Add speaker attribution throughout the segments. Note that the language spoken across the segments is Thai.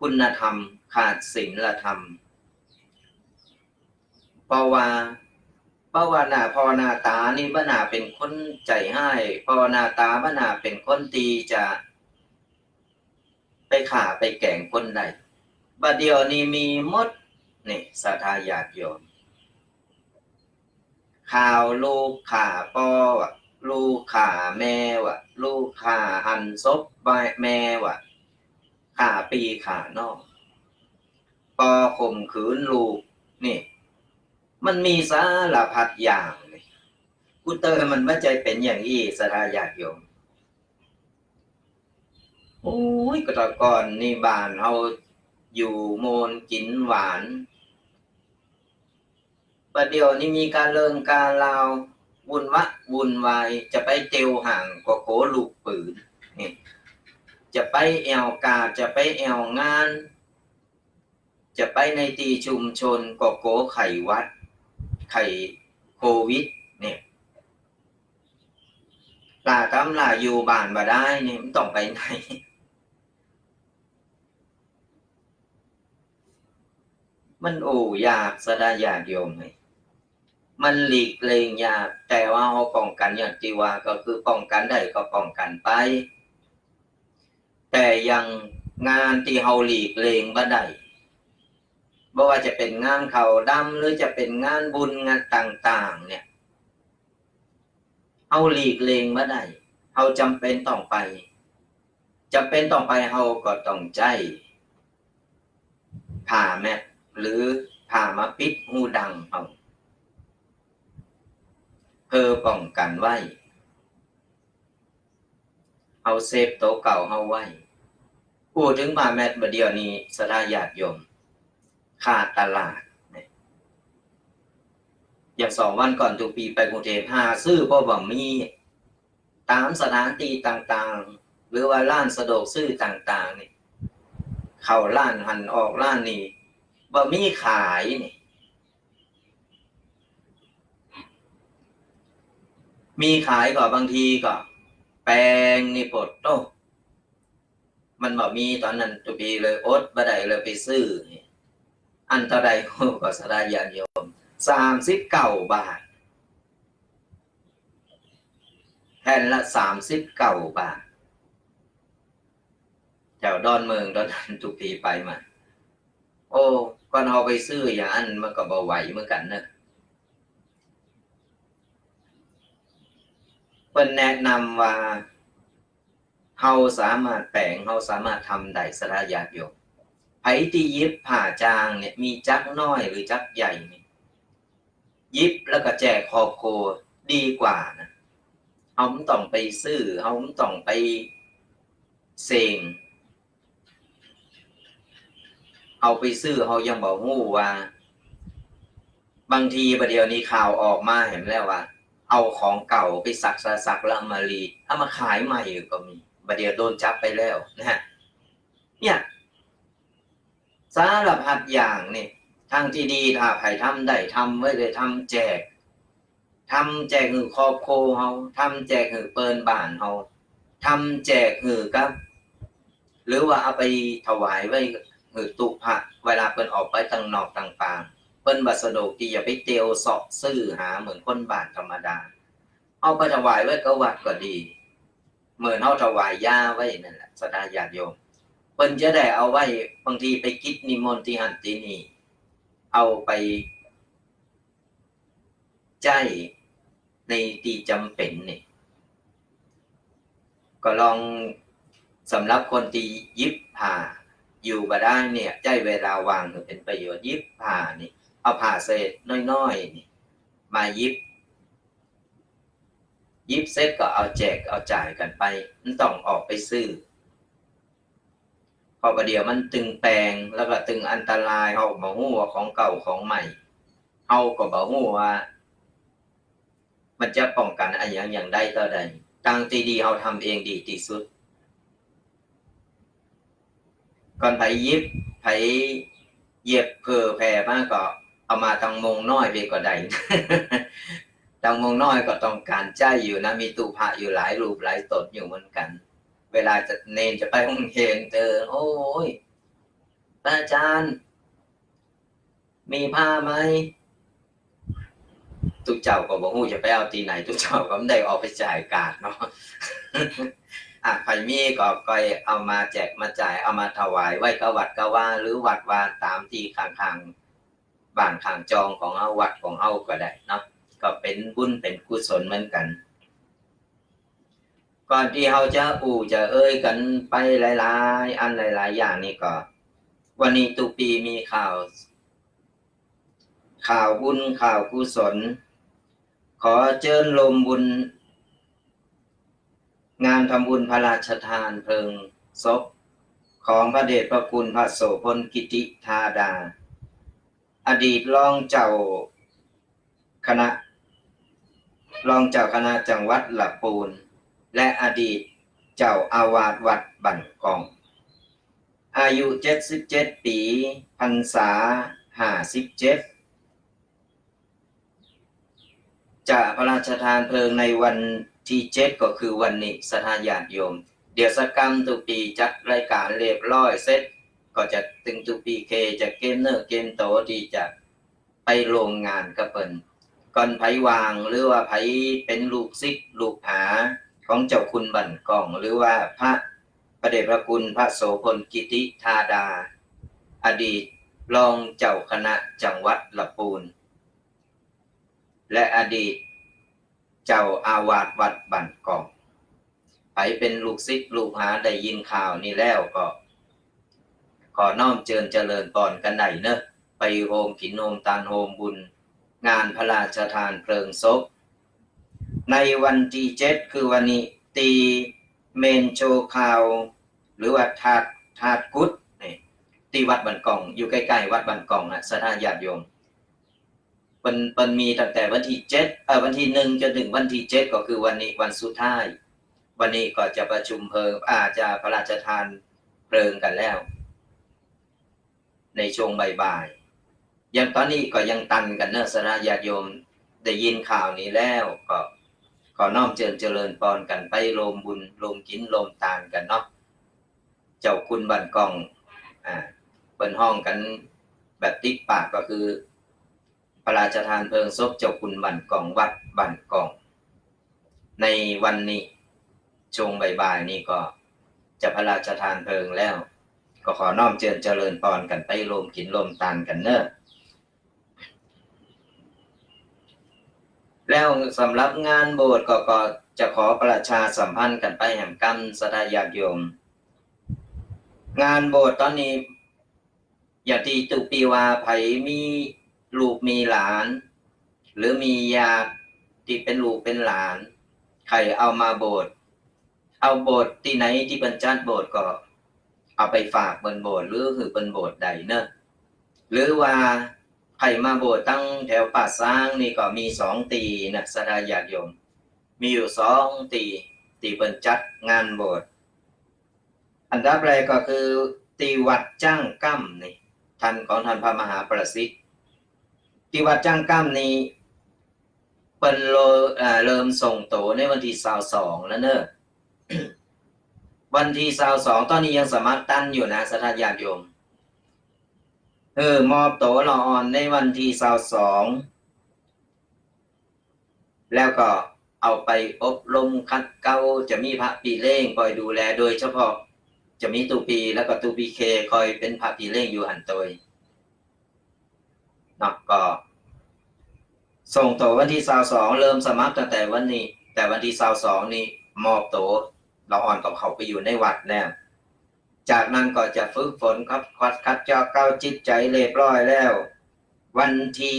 Speaker 1: คุณธรรมขาดศีลธรรมเพราะว่าหน้าพอหน้าตานี่บ่น่าเป็นคนใจให้พอหน้าตาบ่น่าเป็นคนตีจะไปฆ่าไปแกล้งคนใดบัดเดียวนี้มีหมดนี่ศรัทธาญาติโยมข่าวลูกข่าพ่อวะลูกข่าแม่วะลูกข่าหันศพแม่วะข่าปีข่านอกปอข่มขืนลูกนี่มันมีสารพัดอย่างนี่กูเตอร์มันไม่ใจเป็นอย่างนี้ศรัทธาญาติโยมโอ้ยก็ตะก่อนนี่บ้านเฮาอยู่โมนกินหวานประเดี๋ยวนี้มีการเลิงการลาววุ่นวายจะไปเตียวห่างก็โขลูกปืนนี่จะไปแอวกาจะไปแอวงานจะไปในตีชุมชนก็โขไขวัดไขโควิดเนี่ยลาตำลาอยู่บ้านบ่ได้เนี่ยมันต้องไปไหนมันโอ้ยากสดายาติโยมไหมมันหลีกเลี่ยงยากแต่ว่าเราป้องกันอย่างที่ว่าก็คือป้องกันได้ก็ป้องกันไปแต่ยังงานที่เราหลีกเลี่ยงบ่ได้บ่ว่าจะเป็นงานเขาดำหรือจะเป็นงานบุญงานต่างๆเนี่ยเราหลีกเลี่ยงบ่ได้เราจำเป็นต้องไปเราก็ต้องใจผ่าแมสหรือผ่ามาปิดหูดังเอาเพื่อป้องกันไว้เอาเซฟโตเก่าเอาไว้พูดถึงผ่าแมสบัดเดียวนี้สดาญาติโยมขาดตลาดอย่าง2 วันก่อนทุกปีไปกรุงเทพหาซื้อเพราะว่ามีตามสถานที่ต่างๆหรือว่าร้านสะดวกซื้อต่างๆนี่เข้าร้านหันออกร้านนี่บ่มีขายนี่มีขายก็บางทีก็แปลงนี่ปดโตมันบ่มีตอนนั้นทุกปีเลยอดบ่ได้เลยไปซื้ออันเท่าใดก็สดาญาติโยม39 บาทแผ่นละ39 บาทแถวดอนเมืองตอนนั้นทุกปีไปมาโอ้ก่อนเอาไปซื้ออย่างนั้นมันก็บ่ไหวเหมือนกันนะเพิ่นแนะนำว่าเฮาสามารถแปลงเฮาสามารถทำได้สดาญาติโยมไผที่ยิบผ่าจางเนี่ยมีจักน้อยหรือจักใหญ่เนี่ยยิบแล้วก็แจกครอบครัวดีกว่านะเฮาไม่ต้องไปซื้อเฮาไม่ต้องไปเซ็งเอาไปซื้อเฮายังบ่ฮู้ว่าบางทีประเดี๋ยวนี้ข่าวออกมาเห็นแล้วว่าเอาของเก่าไปซักแล้วมารีดเอามาขายใหม่ก็มีประเดี๋ยวโดนจับไปแล้วนะฮะเนี่ยสารพัดอย่างนี่ทางที่ดีถ้าใครทำได้ทำไว้เลยทำแจกหือครอบครัวเฮาทำแจกหือเปิ้นบ้านเฮาทำแจกหือกับหรือว่าเอาไปถวายไว้หือตุพระเวลาเปิ้นออกไปต่างนอกต่างๆเปิ้นบ่สะดวกที่จะไปเตียวเสาะซื้อหาเหมือนคนบ้านธรรมดาเอาไปถวายไว้ก็วัดก็ดีเหมือนเฮาถวายยาไว้นั่นแหละสดาญาติโยมเปิ้นจะได้เอาไว้บางทีไปกิจนิมนต์ที่หันที่นี่เอาไปใจในที่จำเป็นนี่ก็ลองสำหรับคนที่ยิบผ่าอยู่บ่ได้เนี่ยใจเวลาวางเป็นประโยชน์ยิบผ่านี่เอาผ่าเศษน้อยๆนี่มายิบเสร็จก็เอาแจกเอาจ่ายกันไปมันต้องออกไปซื้อพอประเดี๋ยวมันตึงแปลงแล้วก็ตึงอันตรายเฮาบ่ฮู้ว่าของเก่าของใหม่เฮาก็บ่ฮู้ว่ามันจะป้องกันอะไรอย่างใดต่อใดทางที่ดีเฮาทำเองดีที่สุดก่อนไผยิบไผเย็บเพื่อแผ่มาก็เอามาตังมงน้อยไปก็ได้ ตังมงน้อยก็ต้องการใจอยู่นะมีตู้พระอยู่หลายรูปหลายตนอยู่เหมือนกันเวลาจะเนนจะไปห้องเฮนเจอโอ้ย พระอาจารย์มีผ้าไหมทุกเจ้าก็บอกฮู้จะไปเอาตีไหนทุกเจ้าก็ไม่ได้ออกไปจ่ายกาดเนาะ ใครมีก็เอามาแจกมาจ่ายเอามาถวายไว้กับวัดก็ว่าหรือวัดว่าตามที่ข้างๆบ้านข้างจองของเอาวัดของเอาก็ได้เนาะก็เป็นบุญเป็นกุศลเหมือนกันก่อนที่เราจะจะเอ่ยกันไปหลายๆอันหลายๆอย่างนี่ก็วันนี้ตุปีมีข่าวบุญข่าวกุศลขอเชิญลมบุญงานทำบุญพระราชทานเพลิงศพของพระเดชพระคุณพระโสพลกิติธาดาอดีตรองเจ้าคณะจังหวัดละปูนและอดีตเจ้าอาวาสวัดบั่นกองอายุ77ปีพรรษา57จะพระราชทานเพลิงในวันที่7ก็คือวันนี้สถานญาติโยมเดี๋ยวสักกรรมทุกปีจัดรายการเรียบร้อยเสร็จก็จะถึงทุกปีเคจะเกมเนอร์เกมโตที่จะไปโรงงานกับเปิ้นก่อนไผวางหรือว่าไผเป็นลูกศิษย์ลูกหาของเจ้าคุณบั่นกองหรือว่าพระเดชพระคุณพระโสพลกิติธาดาอดีตรองเจ้าคณะจังหวัดละปูนและอดีตเจ้าอาวาสวัดบั่นกองไปเป็นลูกศิษย์ลูกหาได้ยินข่าวนี้แล้วก็ขอน้อมเจริญพรกันได้เนอะไปโฮมกินโฮมตานโฮมบุญงานพระราชทานเพลิงศพในวันที่7คือวันนี้ตีเมนโชข่าวหรือว่าถาดกุดนี่ที่วัดบั่นกองอยู่ใกล้ๆวัดบั่นกองนะสถานญาติโยมเป็นมีตั้งแต่วันที่7วันที่1จนถึงวันที่7ก็คือวันนี้วันสุดท้ายวันนี้ก็จะประชุมเพลิงจะพระราชทานเพลิงกันแล้วในช่วงบ่ายๆยังตอนนี้ก็ยังตันกันเนอะสถานญาติโยมได้ยินข่าวนี้แล้วก็ขอน้อมเจริญพรกันไปโรมบุญโรมกินโรมทานกันเนาะเจ้าคุณบั่นกองเปิดห้องกันแบบติ๊กปากก็คือพระราชทานเพลิงศพเจ้าคุณบั่นกองวัดบั่นกองในวันนี้ช่วงบ่ายๆนี่ก็จะพระราชทานเพลิงแล้วก็ขอน้อมเจริญพรกันไปโรมกินโรมทานกันเนอะแล้วสำหรับงานโบสถ์ก็จะขอประชาสัมพันธ์กันไปแห่งกรรมสถานญาติโยมงานโบสถ์ตอนนี้อย่าที่ตุปีว่าไผมีลูกมีหลานหรือมีญาติที่เป็นลูกเป็นหลานใครเอามาโบสถ์เอาโบสถ์ที่ไหนที่บรรจัดโบสถ์ก็เอาไปฝากบนโบสถ์หรือคือเป็นโบสถ์ใดเนอะหรือว่าใครมาโบสถ์ตั้งแถวป่าสร้างนี่ก็มี2ตีนะสถานญาติโยมมีอยู่2ตีบรรจัดงานโบสถ์อันดับแรกก็คือตีวัดจ้างกั้มนี่ท่านของท่านพระมหาประสิทธิ์ที่วัดจ้างกั้มนี้เป็นเริ่มส่งโตในวันที่22แล้วเนอะ วันที่22ตอนนี้ยังสมัครตั้นอยู่นะสถานญาติโยมมอบโตละอ่อนในวันที่22แล้วก็เอาไปอบรมคัดเกลาจะมีพระปีเล่งคอยดูแลโดยเฉพาะจะมีตูปีแล้วก็ตูปีเคคอยเป็นพระปีเล่งอยู่หันโดยเนาะก็ส่งโตวันที่22เริ่มสมัครตั้งแต่วันนี้แต่วันที่22นี่มอบโตละอ่อนกับเขาไปอยู่ในวัดแล้วจากนั้นก็จะฝึกฝนคัดเจาะเก้าจิตใจเรียบร้อยแล้ววันที่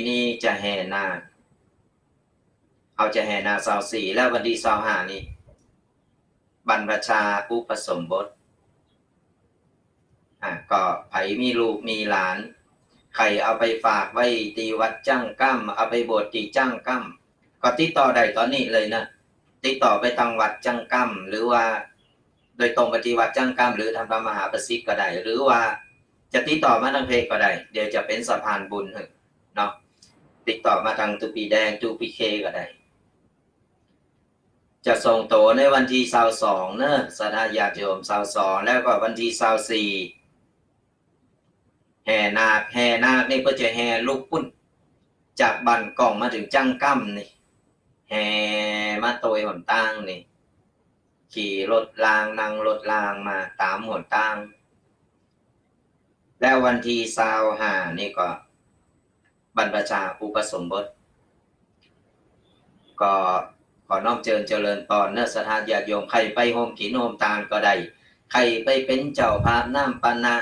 Speaker 1: 24นี่จะแห่นาคจะแห่นาค24แล้ววันที่25นี่บรรพชาอุปสมบทก็ไผมีลูกมีหลานใครเอาไปฝากไว้ที่วัดจ้างกั้มเอาไปโบสถ์ที่จ้างกั้มก็ติดต่อได้ตอนนี้เลยนะติดต่อไปทางวัดจ้างกั้มหรือว่าโดยตรงไปที่วัดจ้างกั้มหรือทางพระมหาประสิทธิ์ก็ได้หรือว่าจะติดต่อมาทางเพจก็ได้เดี๋ยวจะเป็นสะพานบุญเนาะติดต่อมาทางตูปีแดงตูปีเคก็ได้ จะส่งโตในวันที่22เนอะสถาญาติโยม22แล้วก็วันที่24แห่นาคนี่เพื่อจะแห่ลูกปุ้นจากบ้านกล่องมาถึงจังกั้มนี่แห่มาโตยหนตางนี่ขี่รถรางนั่งรถรางมาตามหนตางแล้ววันที่25นี่ก็บรรพชาอุปสมบทก็ขอน้อมเจริญพรเนอะสถานญาติโยมใครไปโฮมกินโฮมทานก็ได้ใครไปเป็นเจ้าภาพน้ำปานะ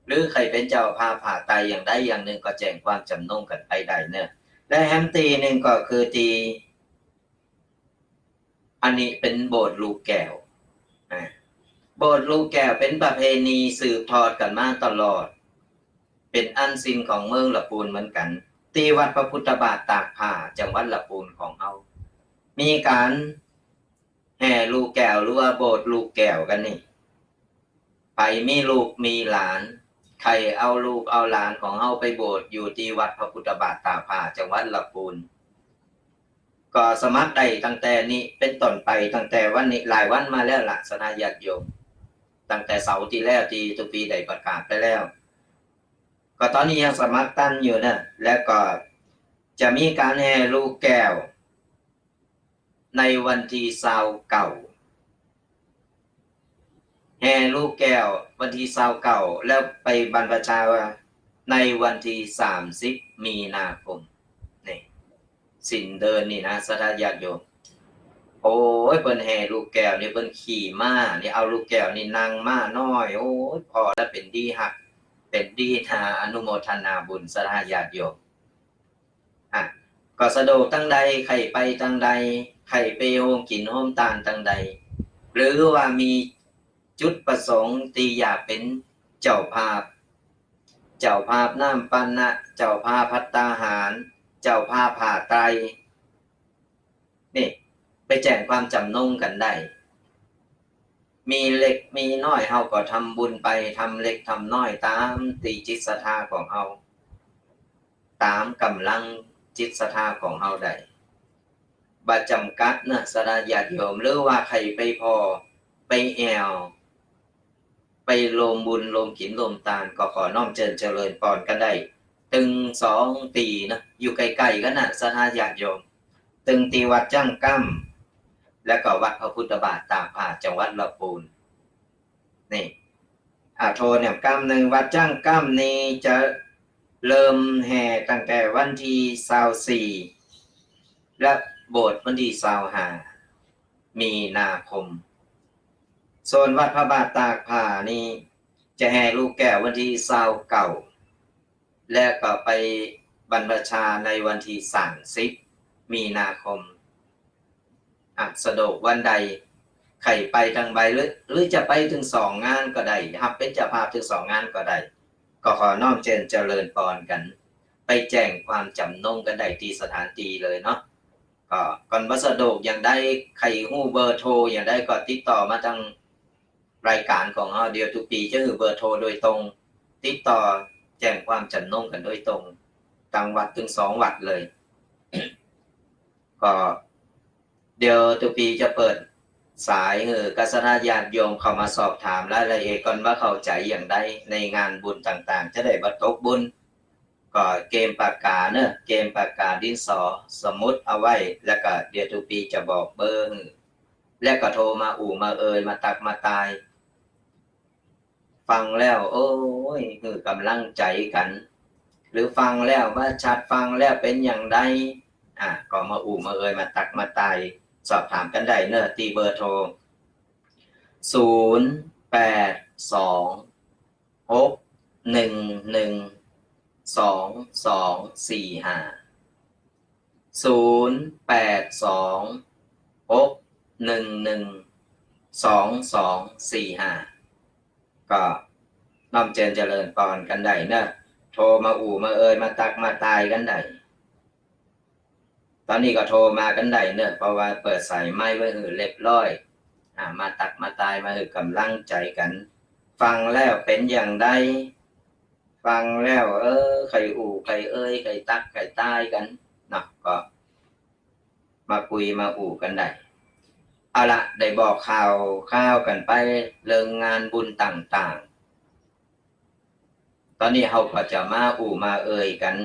Speaker 1: หรือใครเป็นเจ้าภาพผ่าไตอย่างใดอย่างหนึ่งก็แจ้งความจำนงกันไปได้เนอะและแฮมตีหนึ่งก็คือตีอันนี้เป็นโบสถ์ลูกแก้วโบสถ์ลูกแก้วเป็นประเพณีสืบทอดกันมาตลอดเป็นอันซินของเมืองละปูนเหมือนกันตีวัดพระพุทธบาทตากผ้าจังหวัดละปูนของเรามีการแห่ลูกแก้วหรือว่าโบสถ์ลูกแก้วกันนี่ไปมีลูกมีหลานใครเอาลูกเอาหลานของเฮาไปโบสถ์อยู่ที่วัดพระพุทธบาทตากผ้าจังหวัดละปูนก็สมัครได้ตั้งแต่นี้เป็นต้นไปตั้งแต่วันนี้หลายวันมาแล้วล่ะสนาญาติโยมตั้งแต่เสาร์ที่แล้วที่ทุกปีได้ประกาศไปแล้วก็ตอนนี้ยังสมัครตั้นอยู่นะแล้วก็จะมีการแห่ลูกแก้วในวันที่29แห่ลูกแก้ววันที่29แล้วไปบรรพชาในวันที่30มีนาคมนี่สิ้นเดือนนี่นะสถานญาติโยมโอ้ยเพิ่นแห่ลูกแก้วนี่เพิ่นขี่ม้านี่เอาลูกแก้วนี่นั่งม้าน้อยโอ้ยพอแล้วเป็นดีฮักเป็นดีทาอนุโมทนาบุญสถานญาติโยมก็สะดวกตั้งใดใครไปตั้งใดใครไปโฮมกินโฮมทานตั้งใดหรือว่ามีจุดประสงค์ที่อยากเป็นเจ้าภาพน้ำปันนะเจ้าภาพภัตตาหารเจ้าภาพผ่าไตรนี่ไปแจ้งความจำนงกันได้มีเล็กมีน้อยเฮาก็ทำบุญไปทำเล็กทำน้อยตามตีจิตศรัทธาของเฮาตามกำลังจิตศรัทธาของเฮาได้บ่จำกัดนะสระญาติโยมหรือว่าใครไปพอไปแอวไปรวมบุญรวมกินรวมทานก็ขอน้อมเจริญพรกันได้ตึง2ตีนะอยู่ใกล้ๆกันนะสระญาติโยมตึงตีวัดจ้างกั้มแล้วก็วัดพระพุทธบาทตากผ้าจังหวัดลำพูนนี่โทเนี่ยกั้มหนึ่งวัดจ้างกั้มนี้จะเริ่มแห่ตั้งแต่วันที่24และโบสถ์วันที่25มีนาคมส่วนวัดพระบาทตากผ้านี่จะแห่ลูกแก้ววันที่29และก็ไปบรรพชาในวันที่30มีนาคมสะดวกวันใดใครไปทางใบหรือจะไปถึง2งานก็ได้ครับเป็นเจ้าภาพถึง2งานก็ได้ก็ขอน้อมเจริญพรกันไปแจ้งความจำนงกันได้ที่สถานที่เลยเนาะก็ก่อนวัสดุอย่างได้ใครฮู้เบอร์โทรอย่างได้ก็ติดต่อมาทางรายการของเราเดียวทุกปีจะคือเบอร์โทรโดยตรงติดต่อแจ้งความจำนงกันโดยตรงต่างวัดถึง2วัดเลย ก็เดี๋ยวทุกปีจะเปิดสายกษณะญาติโยมเข้ามาสอบถามรายละเอียดก่อนว่าเข้าใจอย่างใดในงานบุญต่างๆจะได้บัตกบุญก็เกมปากกาเนอะเกมปากกาดินสอสมุดเอาไว้แล้วก็เดี๋ยวทุกปีจะบอกเบอร์แล้วก็โทรมามามาตักมาตายฟังแล้วโอ้ยคือกำลังใจกันหรือฟังแล้วว่าชัดฟังแล้วเป็นอย่างไรก็มามามาตักมาตายสอบถามกันได้เนอะตีเบอร์โทร0826112245ก็น้อมเจริญพรกันได้เนอะโทรมามามาตักมาตายกันได้ตอนนี้ก็โทรมากันได้เนอะเพราะว่าเปิดสายไม้ไว้เรียบร้อยมาตักมาตายมากำลังใจกันฟังแล้วเป็นอย่างไรฟังแล้วใครใครใครตักใครตายกันเนาะก็มาคุยมากันได้ เอาละได้บอกข่าวกันไปเรื่องงานบุญต่างๆตอนนี้เราก็จะมามาเอ่ยกัน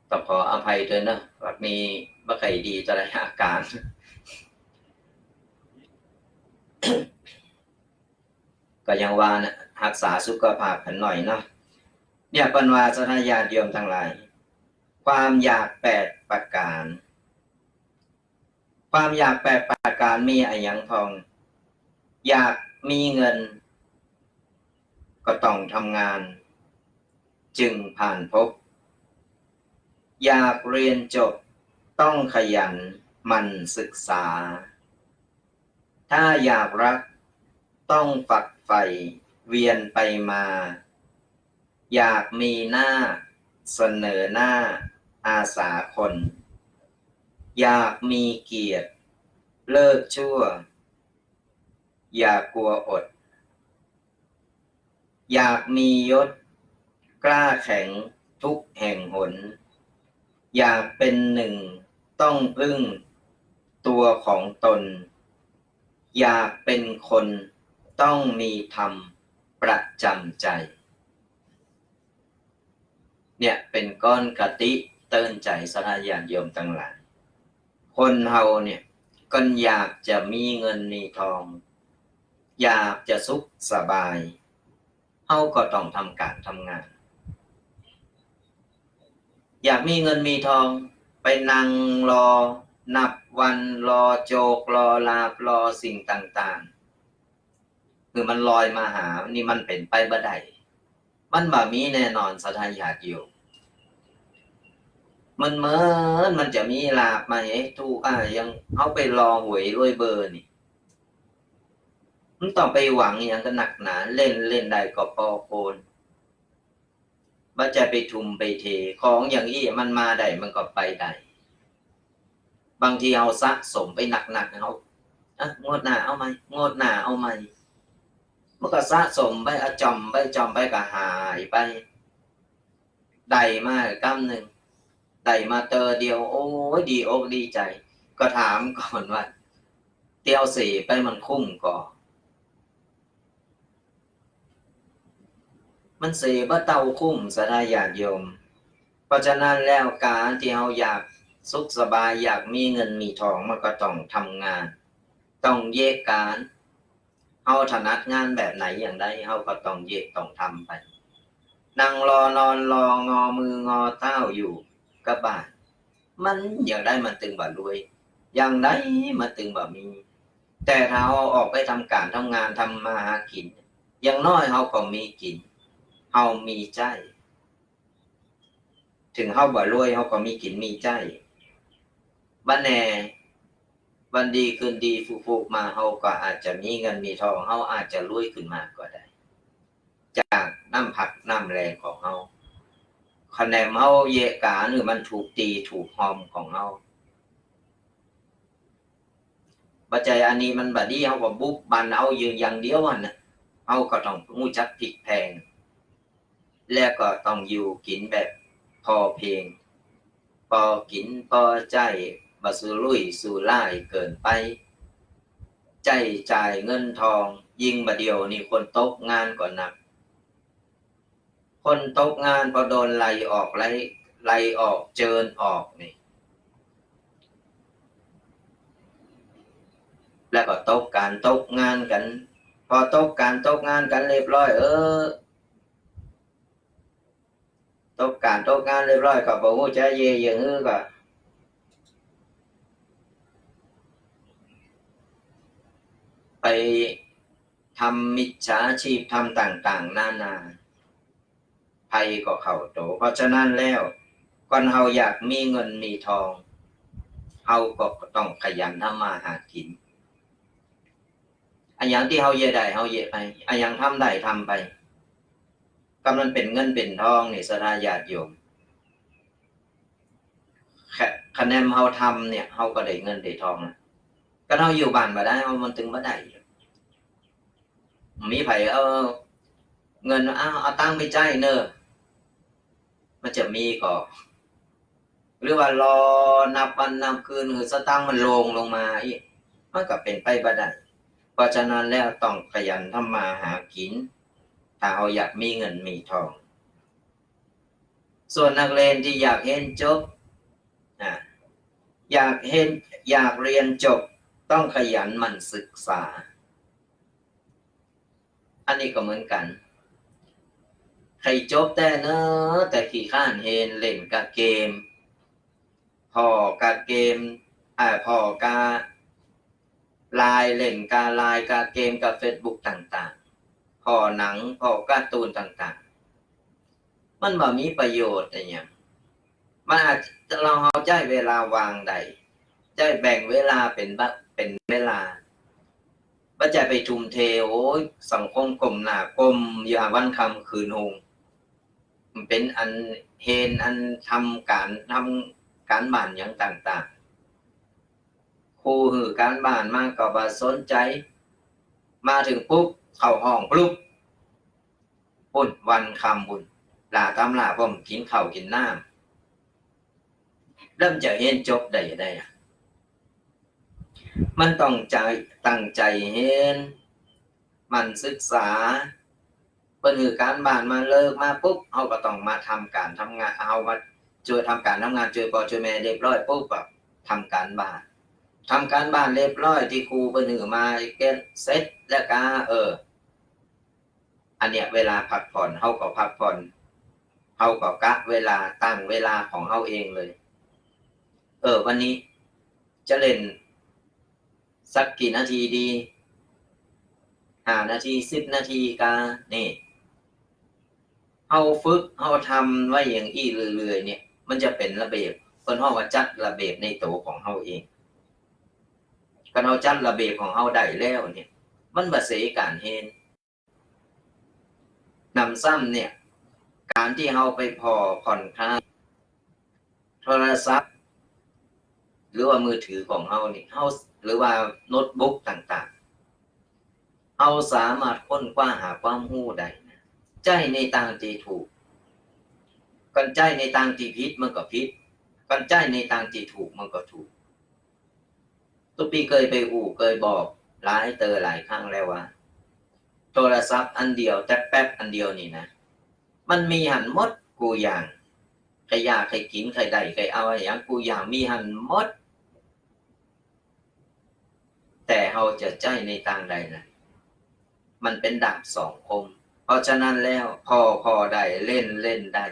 Speaker 1: ต้องขออภัยด้วยนะว่ามีบ่ค่อยดีต่อหลายอาการก็ยังว่านะรักษาสุขภาพกันหน่อยเนาะเนี่ยปัญวาสนญาติโยมทั้งหลายความอยาก8ประการความอยาก8ประการมีอะไรอย่างพองอยากมีเงินก็ต้องทำงานจึงผ่านพบอยากเรียนจบต้องขยันหมั่นศึกษาถ้าอยากรักต้องฝักใฝ่เวียนไปมาอยากมีหน้าเสนอหน้าอาสาคนอยากมีเกียรติเลิกชั่วอย่ากลัวอดอยากมียศกล้าแข็งทุกแห่งหนอยากเป็นหนึ่งต้องพึ่งตัวของตนอยากเป็นคนต้องมีธรรมประจำใจเนี่ยเป็นก้อนกติเตือนใจสาญาติโยมทั้งหลายคนเฮาเนี่ยก็อยากจะมีเงินมีทองอยากจะสุขสบายเฮาก็ต้องทำการทำงานอยากมีเงินมีทองไปนั่งรอนับวันรอโจกรอลาบรอสิ่งต่างๆคือมันลอยมาหานี่มันเป็นไปบ่ได้มันบ่มีแน่นอนสถานญาติโยมมันเหมือนมันจะมีลาบมาถูกยังเอาไปรอหวยรวยเบอร์นี่มันต้องไปหวังอย่างก็หนักหนาเล่นได้ก็พอโคนว่าจะไปทุ่มไปเทของอย่างนี้มันมาได้มันก็ไปได้บางทีเอาสะสมไปหนักๆเอางวดหน้าเอาไหมงวดหน้าเอาไหมมันก็สะสมไปจอมไปก็หายไปได้มากกำหนึ่งได้มาเตอเดียวโอ้ยดีอกดีใจก็ถามก่อนว่าเตียวเสียไปมันคุ้มก่อมันเสียบ่เต่าคุ้มสดาญาติโยมเพราะฉะนั้นแล้วการที่เราอยากสุขสบายอยากมีเงินมีทองมันก็ต้องทำงานต้องแยกการเอาถนัดงานแบบไหนอย่างไรเราก็ต้องแยกต้องทำไปนั่งรอนอนรองอมืองอเท้าอยู่กับบ้านมันอย่างได้มันตึงบ่รวยอย่างได้มันตึงบ่มีแต่ถ้าเราออกไปทำการทำงานทำมาหากินอย่างน้อยเราก็มีกินเรามีใจถึงเราบ่รวยเราก็มีกินมีใจบัดแน่วันดีคืนดีฟุกๆมาเราก็อาจจะมีเงินมีทองเราอาจจะรวยขึ้นมาก็ได้จากน้ำผักน้ำแรงของเราคะแนนเราเยกาหรือมันถูกตีถูกหอมของเราปัจจัยอันนี้มันบัดนี้เขาก็บุบบันเอายืนอย่างเดียวน่ะเขาก็ต้องรู้จักพลิกแพงแล้วก็ต้องอยู่กินแบบพอเพียงพอกินพอใจบ่สุรุ่ยสุร่ายเกินไปใจจ่ายเงินทองยิ่งบัดเดียวนี่คนตกงานก็หนักคนตกงานพอโดนไล่ออกไล่ออกเจิญออกนี่แล้วก็ตกการตกงานกันพอตกการตกงานกันเรียบร้อยตกการตกงานเรียบร้อยก็บ่ฮู้จะเย่อย่างฮื้อก็ไปทำมิจฉาชีพทำต่างๆนานาภัยก็เข้าโตเพราะฉะนั้นแล้วก่อนเฮาอยากมีเงินมีทองเฮาก็ต้องขยันทำมาหากินอันอย่างที่เฮาเย่ได้เฮาเย่ไปอันอย่างทำได้ทำไปก็มันเป็นเงินเป็นทองนี่สถาญาติโยมคะแนนเฮาทำเนี่ยเฮาก็ได้เงินได้ทองนะก็เฮาอยู่บ้านบ่ได้เฮามันถึงบ่ได้มีไผเงินเอาตังค์ไปจ่ายเนอะมันจะมีก็ หรือว่ารอนับวันนับคืนหรือสตางค์มันลงมาอีกมันก็เป็นไปบ่ได้เพราะฉะนั้นแล้วต้องขยันทำมาหากินถ้าเราอยากมีเงินมีทองส่วนนักเรียนที่อยากเรียนจบอยากเรียนจบต้องขยันหมั่นศึกษาอันนี้ก็เหมือนกันใครจบแต่เนอะแต่ขี้ข้านเฮนเล่นกับเกมพอกับเกมพอกาไลน์เล่นกาไลน์กาเกมกับเฟซบุ๊กต่างๆพอหนังพอการ์ตูนต่างๆมันบ่มีประโยชน์อะไรอย่างมันอาจจะเราใจเวลาวางใดใจแบ่งเวลาเป็นเวลาว่าจะไปทุ่มเทโอ้ยสังคมกลมหน้ากลมอย่าวันคำคืนหงมันเป็นอันเฮนอันทำการบ้านอย่างต่างๆครูหือการบ้านมากก็บ่สนใจมาถึงปุ๊บเข้าห้องปุ๊บปุ่นวันคำบุญลาตำลาผมกินข้าวกินน้ำเริ่มจะเห็นจบได้มันต้องใจตั้งใจเห็นมันศึกษาเปิดหือการบ้านมาเลิกมาปุ๊บเขาก็ต้องมาทำการทำงานเอามาช่วยทำการทำงานช่วยพ่อช่วยแม่เรียบร้อยปุ๊บแบบทำการบ้านเรียบร้อยที่ครูเปิดหือมาเก็ตเซ็ตแล้วก็อันเนี้ยเวลาพักผ่อนเขาก็พักผ่อนเขาก็กะเวลาตั้งเวลาของเขาเองเลยวันนี้จะเล่นสักกี่นาทีดี5 นาที10 นาทีกานี่เอาฝึกเอาทำไว้อย่างอี้เรื่อยๆเนี่ยมันจะเป็นระเบียบคนห้องว่าจัดระเบียบในตัวของเขาเองกันเอาจัดระเบียบของเขาได้แล้วเนี่ยมันบ่เสียการเห็นนำซ้ำเนี่ยการที่เขาไปผ่อนคลายโทรศัพท์หรือว่ามือถือของเขานี่เขาหรือว่าโน้ตบุ๊กต่างๆเขาสามารถค้นคว้าหาความรู้ได้ใจในทางที่ถูกกันใจในทางที่ผิดมันก็ผิดกันใจในทางที่ถูกมันก็ถูกตุปีเคยไปเคยบอกหลายครั้งแล้วว่าโทรศัพท์อันเดียวแต่แป๊บอันเดียวนี่นะมันมีหันหมดกูอย่างใครอยากใครกินใครได้ใครเอาอย่างกูอย่างมีหันหมดแต่เราจะใจในทางใดนะมันเป็นดาบ2 คมเพราะฉะนั้นแล้วพอได้เล่นได้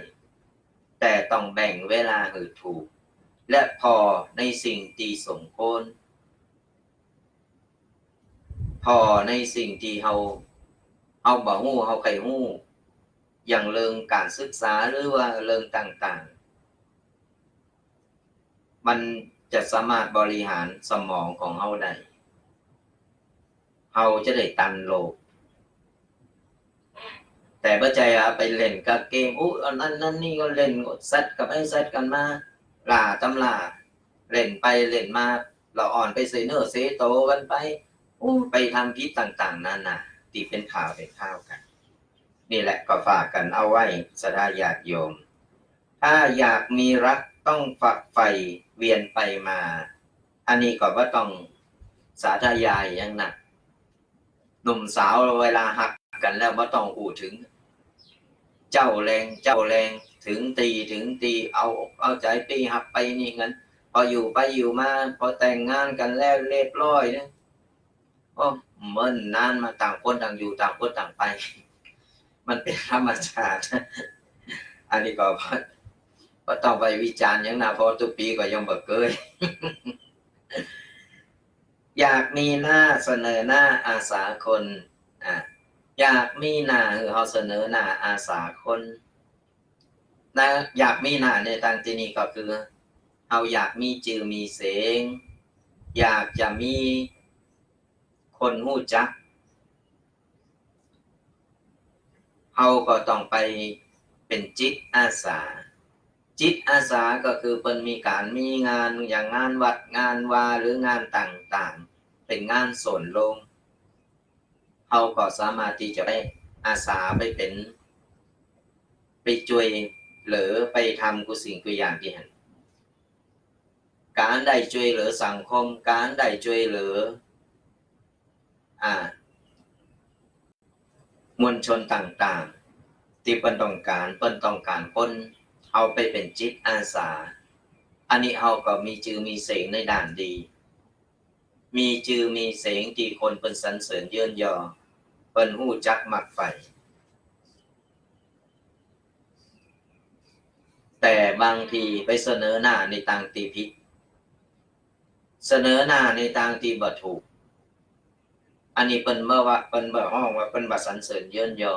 Speaker 1: แต่ต้องแบ่งเวลาให้ถูกและพอในสิ่งที่สมควรพอในสิ่งที่เอาบ่ฮู้เฮาใครฮู้อย่างเรื่องการศึกษาหรือว่าเรื่องต่างๆมันจะสามารถบริหารสมองของเฮาได้เฮาจะได้ตันโลกแต่บ่ใจไปเล่นกับเกมอันนั้นนี่ก็เล่นเซตกับไอ้เซตกันมาตำราเล่นไปเล่นมาเราอ่อนไปเสเนอเสโตกันไปไปทำพิษต่างๆนานาที่เป็นข่าวกันนี่แหละก็ฝากกันเอาไว้สดาญาติโยมถ้าอยากมีรักต้องฝักใฝ่เวียนไปมาอันนี้ก็ว่าต้องสาธยายอย่างหนักหนุ่มสาวเวลาหักกันแล้วว่าต้องพูดถึงเจ้าแรงถึงตีเอาใจปีหักไปนี่งั้นพออยู่ไปอยู่มาพอแต่งงานกันแล้วเรียบร้อยเนี่ยเมื่อนานมาต่างคนต่างอยู่ต่างคนต่างไปมันเป็นธรรมชาติอันนี้ก็ต้องไปวิจารณ์อย่างน่ะพอทุกปีก็ยังบ่เคยอยากมีหน้าเสนอหน้าอาสาคนอยากมีหน้าเขาเสนอหน้าอาสาคนนะอยากมีหน้าในทางที่นี้ก็คือเอาอยากมีจื่อมีเสียงอยากจะมีคนฮู้จักเขาก็ต้องไปเป็นจิตอาสาก็คือเพิ่นมีงานอย่างงานวัดงานวาหรืองานต่างๆเป็นงานส่วนรวมเขาก็สามารถที่จะไปอาสาไปช่วยหรือไปทำกุสิ่งกุอย่างที่หัน การได้ช่วยเหลือสังคมการได้ช่วยเหลือมวลชนต่างๆที่เปิ้นต้องการคนเอาไปเป็นจิตอาสาอันนี้เฮาก็มีชื่อมีเสียงในด้านดีมีชื่อมีเสียงที่คนเปิ้นสรรเสริญเยินยอเปิ้นฮู้จักมักใฝ่แต่บางทีไปเสนอหน้าในทางที่ผิดเสนอหน้าในทางที่บ่ถูกอันนี้เปิ้นเมื่อว่าเปิ้นบ่ฮ้องว่าเปิ้นบ่สรรเสริญเยินยอ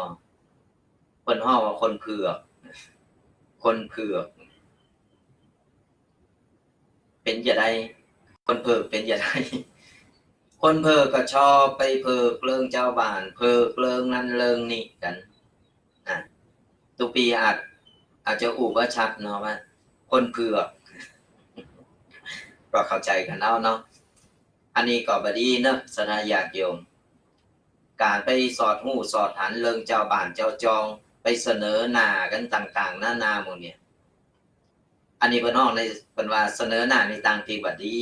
Speaker 1: เปิ้นฮ้องว่าคนเผือกเป็นจะได้คนเผือกเป็นจะได้คนเพิกก็ชอบไปเพิกเรื่องเจ้าบ้านเพิกเรื่องนั้นเรื่องนี้กันตุปีอาจจะอู่ว่าชัดเนาะว่าคนเผือกก็เข้าใจกันแล้วเนาะอันนี้ก็บดีเนาะสนาญาติโยมการไปสอดหู้สอดหันเรื่องเจ้าบ้านเจ้าจองไปเสนอหน้ากันต่างๆนานาหมดเนี่ยอันนี้เพิ่นฮ้องในเพิ่นว่าเสนอหน้าในทางที่บ่ดี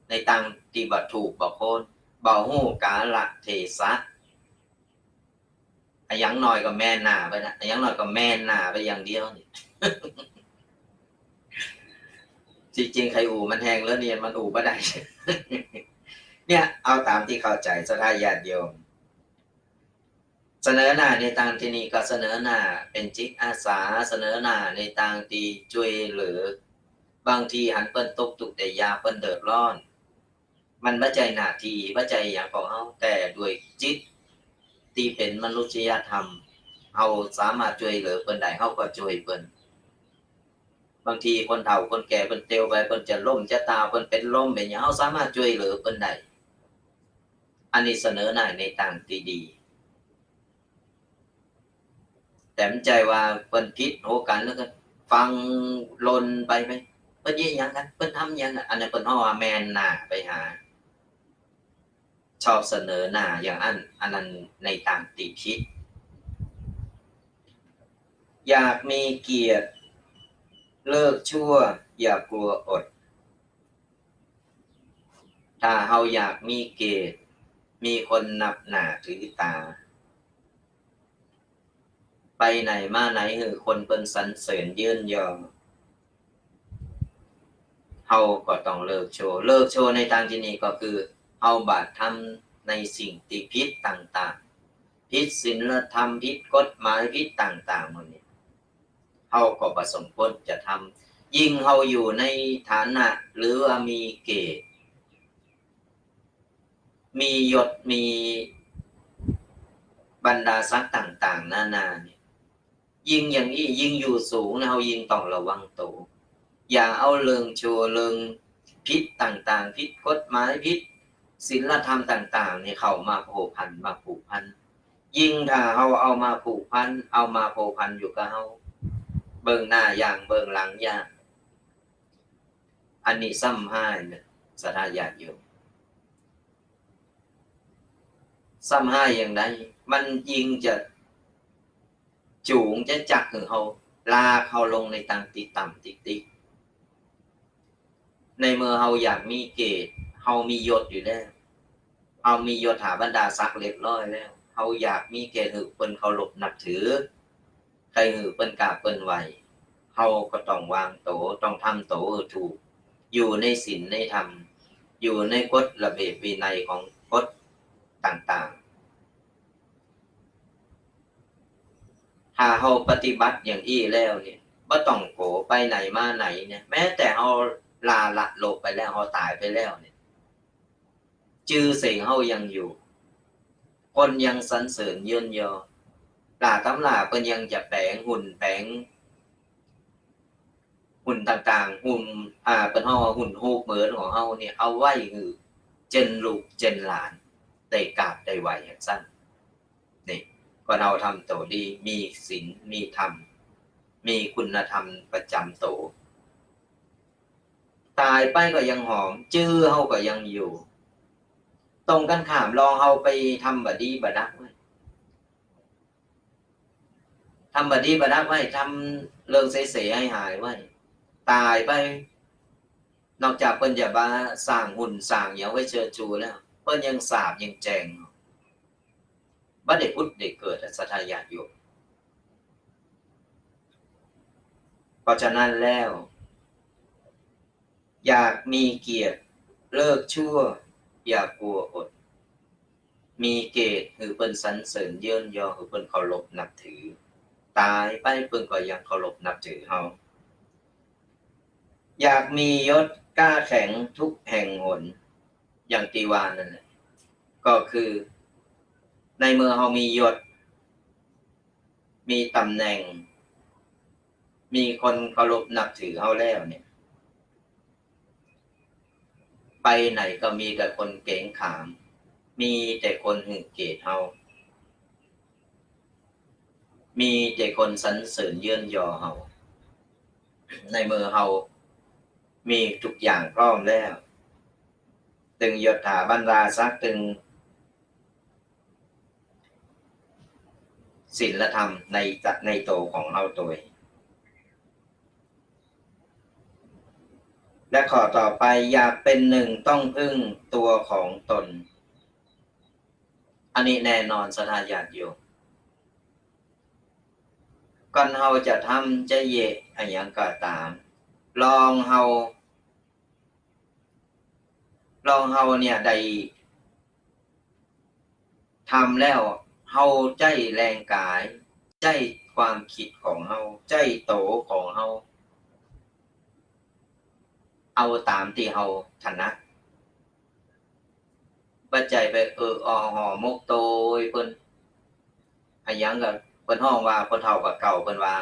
Speaker 1: ในทางที่บ่ถูกบ่โคนบ่ฮู้กาลเทศะอย่างน้อยก็แม่นหน้าไปนะอย่างน้อยก็แม่นหน้าไปอย่างเดียวนี่ จริงๆใครอู่มันแหงแล้วเนี่ยมันอู่บ่ได้ เนี่ยเอาตามที่เข้าใจศรัทธาญาติโยมเสนอหน้าในทางที่นี่ก็เสนอหน้าเป็นจิตอาสาเสนอหน้าในทางที่ช่วยเหลือบางทีหันเปิ้นตกทุกข์ได้ยากเปิ้นเดือดร้อนมันบ่ใจหน้าที่บ่ใจหยังของเฮาแต่ด้วยจิตที่เป็นมนุษยธรรมเฮาสามารถช่วยเหลือเปิ้นได้เฮาก็ช่วยเปิ้นบางทีคนเฒ่าคนแก่เปิ้นเตียวไปเปิ้นจะล้มจะตายเปิ้นเป็นลมเป็นหยังเฮาสามารถช่วยเหลือเปิ้นได้อันนี้เสนอหน้าในทางที่ดีแต่มันใจว่าเปิ้นผิดโหกันแล้วก็ฟังลนไปไหมเปิ้นเฮ็ดหยังกันเปิ้นทำหยังอันนั้นเปิ้นฮ้อว่าแม่นหน้าไปหาชอบเสนอหน้าอย่างอันนั้นในทางที่ผิดอยากมีเกียรติเลิกชั่วอย่ากลัวอดถ้าเฮาอยากมีเกียรติมีคนนับหน้าถือตาไปไหนมาไหนคือคนเปิ้นสรรเสริญเยินยอเฮาก็ต้องเลิกโชว์ในทางที่นี้ก็คือเฮาบาดทำในสิ่งที่ผิดต่างๆผิดศีลธรรมผิดกฎหมายผิดต่างๆหมดนี้เฮาก็บ่สมควรจะทำยิ่งเฮาอยู่ในฐานะหรือว่ามีเกียรติมียศมีบรรดาศักดิ์ต่างๆนานาเนี่ยยิ่งอย่างนี้ยิ่งอยู่สูงนะเฮายิ่งต้องระวังตัวอย่าเอาเรื่องชั่วเรื่องผิดต่างๆผิดกฎหมายผิดศีลธรรมต่างๆนี่เข้ามาผูกพันยิ่งถ้าเฮาเอามาผูกพันเอามาผูกพันอยู่กับเฮาเบิ่งหน้าอย่างเบิ่งหลังอย่างอันนี้ซ้ำให้นะศรัทธาญาติโยมซ้ำให้อย่างใดมันยิ่งจะจูงจะจักให้เฮาลากเฮาลงในทางที่ต่ำติในเมื่อเฮาอยากมีเกียรติเฮามียศอยู่แล้วเฮามียศถาบรรดาศักดิ์เรียบร้อยแล้วเฮาอยากมีเกียรติให้เพิ่นเคารพนับถือใครให้เพิ่นกราบเพิ่นไหว้เฮาก็ต้องวางโตต้องทำโตถูกอยู่ในศีลในธรรมอยู่ในกฎระเบียบวินัยของกฎต่างๆถ้าเฮาปฏิบัติอย่างอี้แล้วเนี่ยบ่ต้องโกไปไหนมาไหนเนี่ยแม้แต่เฮาลาละโลกไปแล้วเฮาตายไปแล้วเนี่ยชื่อเสียงเฮายังอยู่คนยังสรรเสริญเยินยอตำราเพิ่นยังจะแปลงหุ่นต่างๆหุ่นเปิ้นฮ้อว่าหุ่นรูปเหมือนของเฮาเนี่ยเอาไว้คือเจนลูกเจนหลานได้กราบได้ไหว้จังซั่นนี่ก็เราทำตัวดีมีศีลมีธรรมมีคุณธรรมประจำตัวตายไปก็ยังหอมชื่อเฮาก็ยังอยู่ตรงกันข้ามลองเฮาไปทำบ่ดีบ่ดักไว้ทำบ่ดีบ่ดักไว้ทำเรื่องเสๆให้หายไว้ตายไป นอกจากเพิ่นจะมาสร้างหุ่นสร้างหยังไว้เชิดชูแล้วเพิ่นยังสาบยังแจงบ่ได้ผุดได้เกิดศรัทธาญาติโยมเพราะฉะนั้นแล้วอยากมีเกียรติเลิกชั่วอย่ากลัวอดมีเกตคือเพิ่นสรรเสริญเยินยอคือเพิ่นเคารพนับถือตายไปเพิ่นก็ยังเคารพนับถือเฮาอยากมียศกล้าแข็งทุกแห่งหนอย่างที่ว่านั่นแหละก็คือในเมื่อเฮามียศมีตำแหน่งมีคนเคารพนับถือเฮาแล้วเนี่ยไปไหนก็มีแต่คนเกรงขามมีแต่คนหึงเกตเฮามีแต่คนสรรเสริญเยินยอเฮาในมือเฮามีทุกอย่างพร้อมแล้วตึงยศถาบรรดาศักดิ์ตึงศีลธรรมในโตของเฮาตัวและข้อต่อไปอยากเป็นหนึ่งต้องพึ่งตัวของตนอันนี้แน่นอนศรัทธาญาติโยมก่อนเฮาจะทำจะเยะอะไรอย่างก็ตามลองเฮาเนี่ยได้ทำแล้วเฮาใจแรงกายใจความคิดของเฮาใจโตของเฮาเอาตามที่เฮาถนัดปัจจัยไปห่อมกโตยเพิ่นอะไรอย่างก็เพิ่นฮ้องว่าคนเฒ่ากับเก่าเพิ่นว่า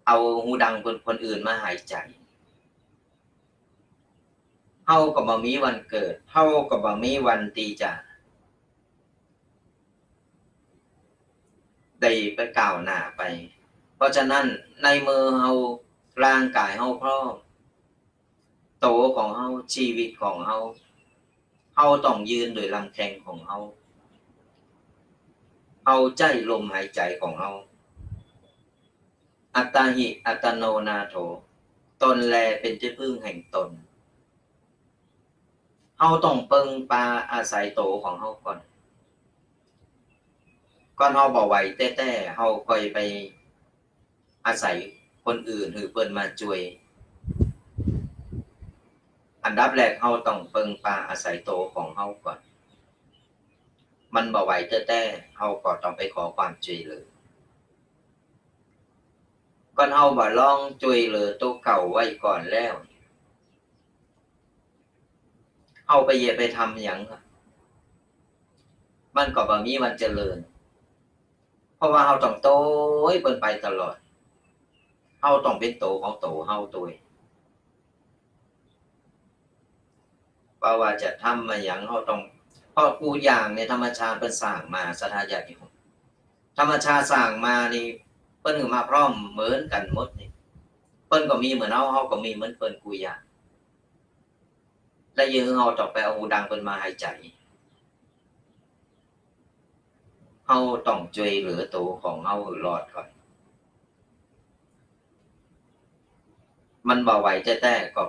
Speaker 1: เอาหูดังคนอื่นมาหายใจเฮาก็บ่มีวันเกิดเฮาก็บ่มีวันตีจากได้ไปก้าวหน้าไปเพราะฉะนั้นในมือเฮาร่างกายเฮาพร้อมโตของเฮาชีวิตของเฮาต้องยืนโดยลำแข้งของเฮาเอาใจลมหายใจของเฮาอัตตาหิอัตโนนาโถตนแลเป็นที่พึ่งแห่งตนเฮาต้องเปิงปาอาศัยโตของเฮาก่อนเฮาบ่ไหวแต่เฮาค่อยไปอาศัยคนอื่นหรือเพิ่นมาช่วยอันดับแรกเฮาต้องเปิงปาอาศัยโตของเฮาก่อนมันบ่ไหวแต่เฮาก็ต้องไปขอความช่วยเหลือเฮาบ่ลองช่วยเหลือตัวเก่าไว้ก่อนแล้วเฮาไปเหยียบไปทำหยังมันก็บ่มีวันเจริญเพราะว่าเฮาต้องโตให้เพิ่นไปตลอดเฮาต้องเป็นโตของโตเฮาตัวเพราะว่าจะทำมาหยังเฮาต้องเพราะกูอย่างในธรรมชาติเพิ่นสร้างมาศรัทธาญาติโยมธรรมชาติสร้างมานี่เพิ่นก็มาพร้อมเหมือนกันหมดนี่เพิ่นก็มีเหมือนเฮาก็มีเหมือนเพิ่นกูอย่างแล้วยังเฮาต้องไปเอาหูดังเพิ่นมาหายใจเฮาต้องช่วยเหลือตัวของเฮาให้รอดก่อนมันบ่ไหวแต่ก็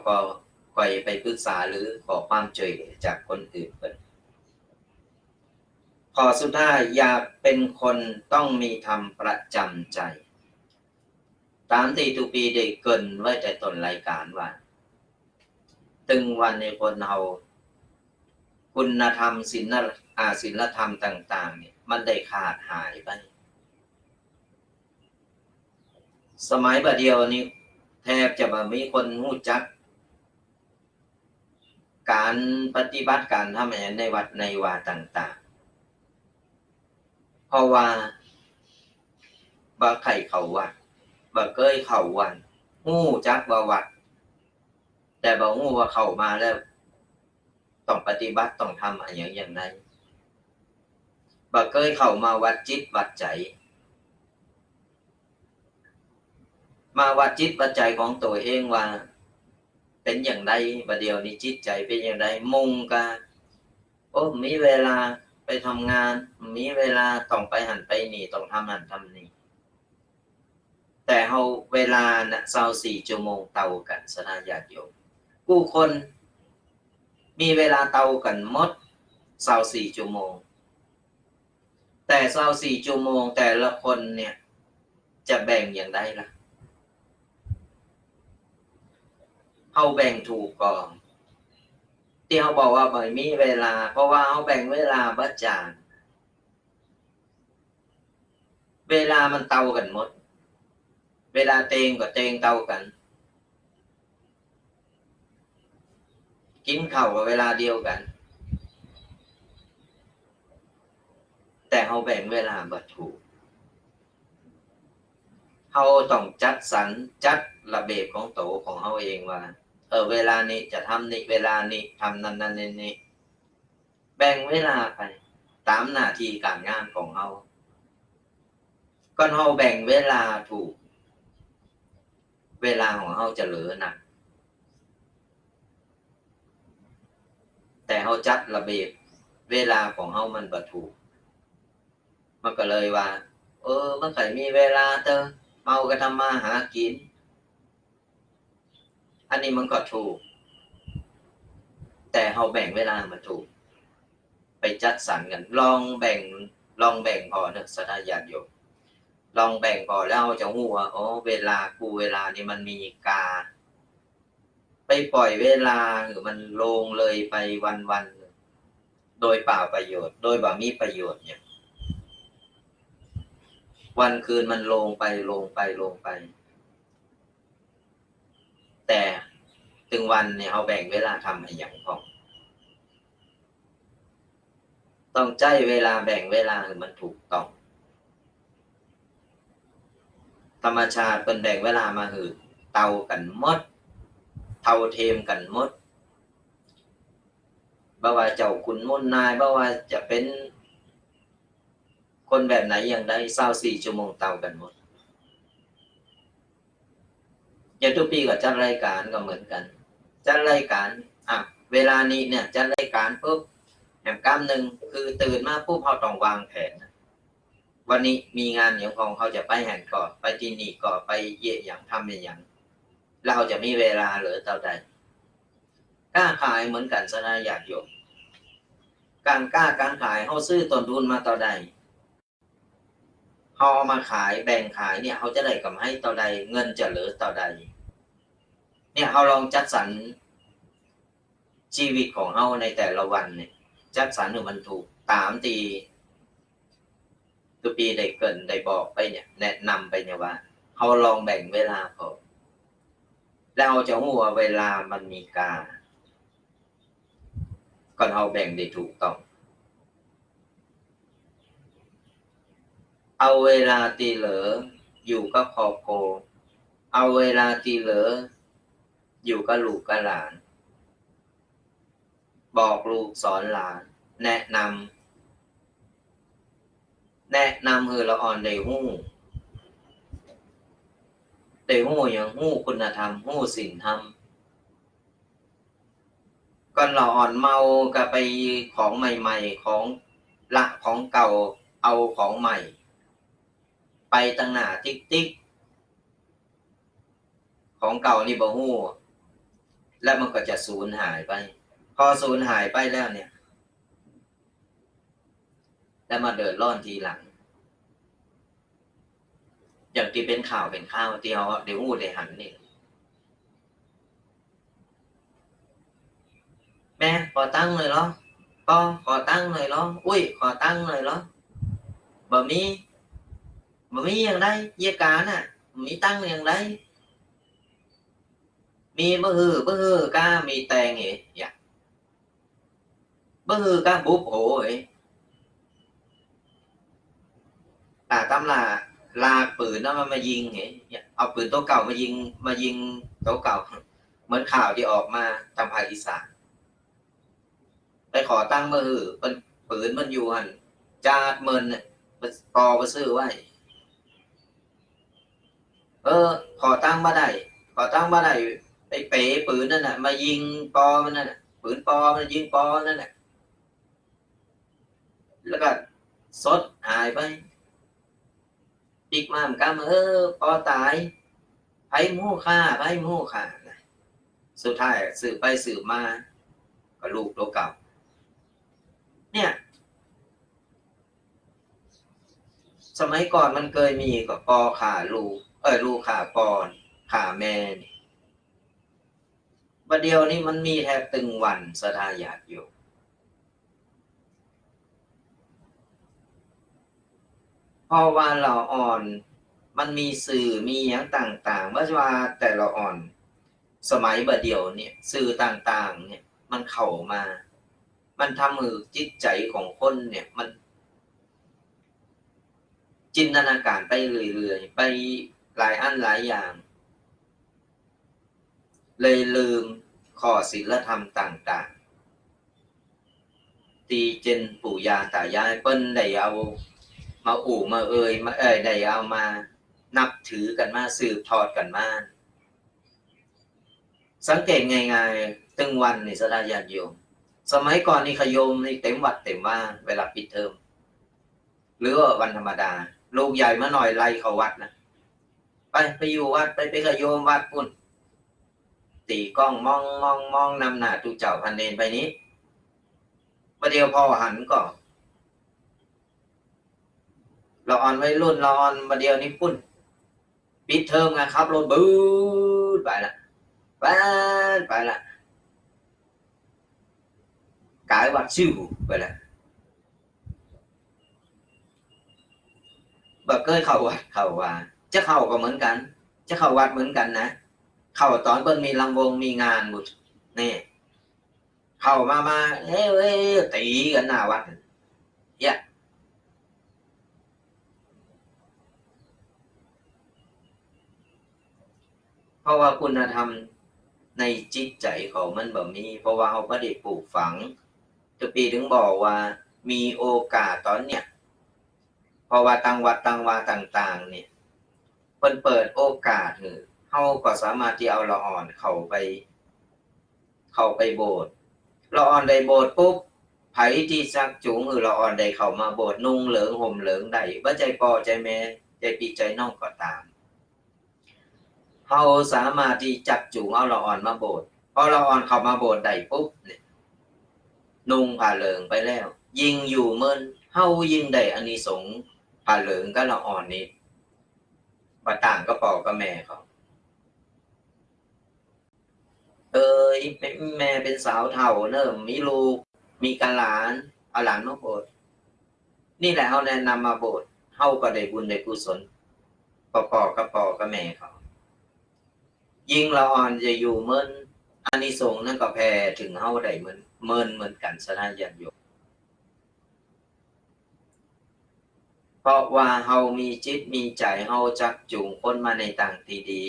Speaker 1: ค่อยไปปรึกษาหรือขอความช่วยเหลือจากคนอื่นเพิ่นข้อสุดท้ายอยากเป็นคนต้องมีธรรมประจำใจตามที่ทุกปีได้เกริ่นไว้แต่ต้นรายการว่าตึงวันในคนเฮาคุณธรรมศีลธรรมต่างๆเนี่ยมันได้ขาดหายไปสมัยบัดเดียวนี้แทบจะบ่มีคนรู้จักการปฏิบัติการทำอย่างในวัดในวาต่างๆเพราะว่าบ่ใครเข้าวัดบ่เคยเข้าวัดรู้จักว่าวัดแต่บ่รู้ว่าเข้ามาแล้วต้องปฏิบัติต้องทำอะไรอย่างไรบ่เคยเข้ามาวัดจิตวัดใจมาวัดจิตวัดใจของตัวเองว่าเป็นอย่างไรบัดเดี๋ยวนี้จิตใจเป็นอย่างไรมุ่งกะโอ้มีเวลาไปทำงานมีเวลาต้องไปหันไปนี่ต้องทำหันทำนี่แต่เฮาเวลาน่ะ24ชั่วโมงเท่ากันศรัทธาญาติโยม ผู้คนมีเวลาเตากันหมด24 ชั่วโมงแต่24 ชั่วโมงแต่ละคนเนี่ยจะแบ่งอย่างไรล่ะเขาแบ่งถูกก่อนที่เขาบอกว่าไม่มีเวลาเพราะว่าเขาแบ่งเวลาบัจจางเวลามันเตากันหมดเวลาเตงก็เตงเตากันกินข้าวกับเวลาเดียวกันแต่เขาแบ่งเวลาบ่ถูกเขาต้องจัดสรรจัดระเบียบของโตของเขาเองว่าเวลานี้จะทำนี่เวลานี้ทำนั่นนี่แบ่งเวลาไปตามหน้าที่การงานของเขาก็เขาแบ่งเวลาถูกเวลาของเขาจะเหลือหนักแต่เขาจัดระเบียบเวลาของเขามันบ่ถูกมันก็เลยว่ามันใครมีเวลาเมาก็ทำมาหากินอันนี้มันก็ถูกแต่เขาแบ่งเวลามาถูกไปจัดสรรกันลองแบ่งพอเนอะสถาญาติโยมลองแบ่งพอแล้วเราจะรู้ว่าเวลานี่มันมีกาไปปล่อยเวลาหรือมันลงเลยไปวันโดยเปล่าประโยชน์โดยบ่มีประโยชน์เนี่ยวันคืนมันลงไปแต่ถึงวันเนี่ยเอาแบ่งเวลาทำอะไรอย่างพอต้องใจเวลาแบ่งเวลาให้มันถูกต้องธรรมชาติเป็นแบ่งเวลามาหือเตากันหมดเท่าเทียมกันหมดบ่ว่าเจ้าคุณมุ่นนายบ่ว่าจะเป็นคนแบบไหนอย่างใด24 ชั่วโมงเตากันหมดอย่างทุกปีก็จัดรายการก็เหมือนกันจัดรายการเวลานี้เนี่ยจัดรายการปุ๊บแหมกล้ามหนึ่งคือตื่นมาปุ๊บเขาต้องวางแผนวันนี้มีงานอย่างของเขาจะไปแห่งก่อนไปที่นี่ก่อนไปเยี่ยอย่างทำอย่างเราจะมีเวลาเหลือเท่าใดกล้าขายเหมือนกันสนะอยากโยมการขายเขาซื้อต้นทุนมาเท่าใดเขาเอามาขายแบ่งขายเนี่ยเขาจะได้กำไรเท่าใดเงินจะเหลือเท่าใดเนี่ยเขาลองจัดสรรชีวิตของเขาในแต่ละวันเนี่ยจัดสรรให้มันถูกตามตีตัวปีได้เกินได้บอกไปเนี่ยแนะนำไปเนี่ยว่าเขาลองแบ่งเวลาพอแล้วเราจะรู้ว่าเวลามันมีกาก่อนเราแบ่งได้ถูกต้องเอาเวลาตีเหลืออยู่กับครอบครัวเอาเวลาตีเหลืออยู่กับลูกกับหลานบอกลูกสอนหลานแนะนำคือเราอ่อนได้หู้อย่างหู้คุณธรรมหู้ศีลธรรมก่อนเราอ่อนเมาก็ไปของใหม่ๆของละของเก่าเอาของใหม่ไปตั้งหน้าติ๊กของเก่านี่บ่ฮู้แล้วมันก็จะสูญหายไปพอสูญหายไปแล้วเนี่ยแล้วมาเดือดร้อนทีหลังอย่างที่เป็นข่าวที่เขาเดี๋ยวฮู้ได้หันนี่แม่ขอตั้งเลยเหรอพ่อขอตั้งเลยเหรออุ้ยขอตั้งเลยเหรอบ่มีอย่างไรเยี่ยกาน่ะมีตั้งอย่างไรมีบ่ฮือกามีแตงเหอย่าบ่ฮือกาบุบโหยตำลากปืนแล้วมันมายิงเหเอาปืนตัวเก่ามายิงตัวเก่าเหมือนข่าวที่ออกมาทางภาคอีสานไปขอตั้งมือเป็นปืนมันอยู่หันจาดเมินปอมาซื้อไว้ขอตั้งมาได้ไปเป๋ปืนนั่นน่ะมายิงปอมันนั่นน่ะปืนปอมันยิงปอนั่นน่ะแล้วก็สดหายไปอีกมามกำปอตายไผหมู่ฆ่า สุดท้ายสืบไปสืบมาก็ลูกตัวเก่าเนี่ยสมัยก่อนมันเคยมีก็ปอขาลูกลูกขาปอนขาแม่นี่ประเดี๋ยวนี้มันมีแทบตึงวันสทายาทอยู่เพราะว่าเราอ่อนมันมีสื่อมีอย่างต่างๆว่าว่าแต่เราอ่อนสมัยบัดเดียวเนี่ยสื่อต่างๆเนี่ยมันเข้ามามันทำให้จิตใจของคนเนี่ยมันจินตนาการไปเรื่อยๆไปหลายอันหลายอย่างเลยลืมข้อศีลธรรมต่างๆตีเจนปู่ย่าตายายเปิ้นได้เอามามามาได้เอามานับถือกันมาสืบทอดกันมาสังเกตง่ายๆตึงวันนี่สดาญาติโยมสมัยก่อนนี่ขยมนี่เต็มวัดเต็มว่าเวลาปิดเทอมหรือว่าวันธรรมดาลูกใหญ่มาหน่อยไล่เข้าวัดนะไปอยู่วัดไปขยมวัดปุ่นตีกล้องมองนำหน้าตุเจ้าพันเนนไปนี้ประเดี๋ยวพอหันก็เราอ่อนไว้รุ่นเราอ่อนประเดี๋ยวนี้ปุ่นปิดเทอมไงครับรถบู๊ดไปละไปละกายวัดชิวไปละแบบเคยเข้าวัดเข้าว่าจะเข้าก็เหมือนกันจะเข้าวัดเหมือนกันนะเข้าตอนเปิ้นมีลำวงมีงานบุตรนี่เข้ามาเฮ้ยตีกันหน้าวัดเนี่ยเพราะว่าคุณธรรมในจิตใจของมันแบบนี้เพราะว่าเขาไม่ได้ปลูกฝังจะปีถึงบอกว่ามีโอกาสตอนเนี้ยเพราะว่าต่างวัดต่างวาต่างๆเนี่ยเปิดโอกาสเขาก็สามารถที่เอาละอ่อนเข้าไปโบสถ์ละอ่อนได้โบสถ์ปุ๊บไผที่ซักจูงละอ่อนได้เข้ามาโบสถ์นุ่งเหลืองห่มเหลืองได้ว่าใจปอใจแม่ใจปีใจน้องก็ตามเขาสามารถที่จับจูงเอาละอ่อนมาโบสถ์พอละอ่อนเข้ามาโบสถ์ได้ปุ๊บเนี่ยนุ่งผ้าเหลืองไปแล้วยิงอยู่เมินเฮายิงได้อานิสงส์ผ้าเหลืองก็ละอ่อนนี่บ่ต่างก็ปอกับแม่เขาแม่เป็นสาวเฒ่าเนิ่มมีลูกมีกะหลานเอาหลานมาโบสถ์นี่แหละเขาแนะนำมาโบสถ์เฮาก็ได้บุญได้กุศลปอกับแม่เขายิงละอ่อนจะอยู่เมินอานิสงส์นั่นก็แผ่ถึงเฮาได้เหมือนกันสนะญาติโยมเพราะว่าเฮามีจิตมีใจเฮาจักจูงคนมาในทางที่ดี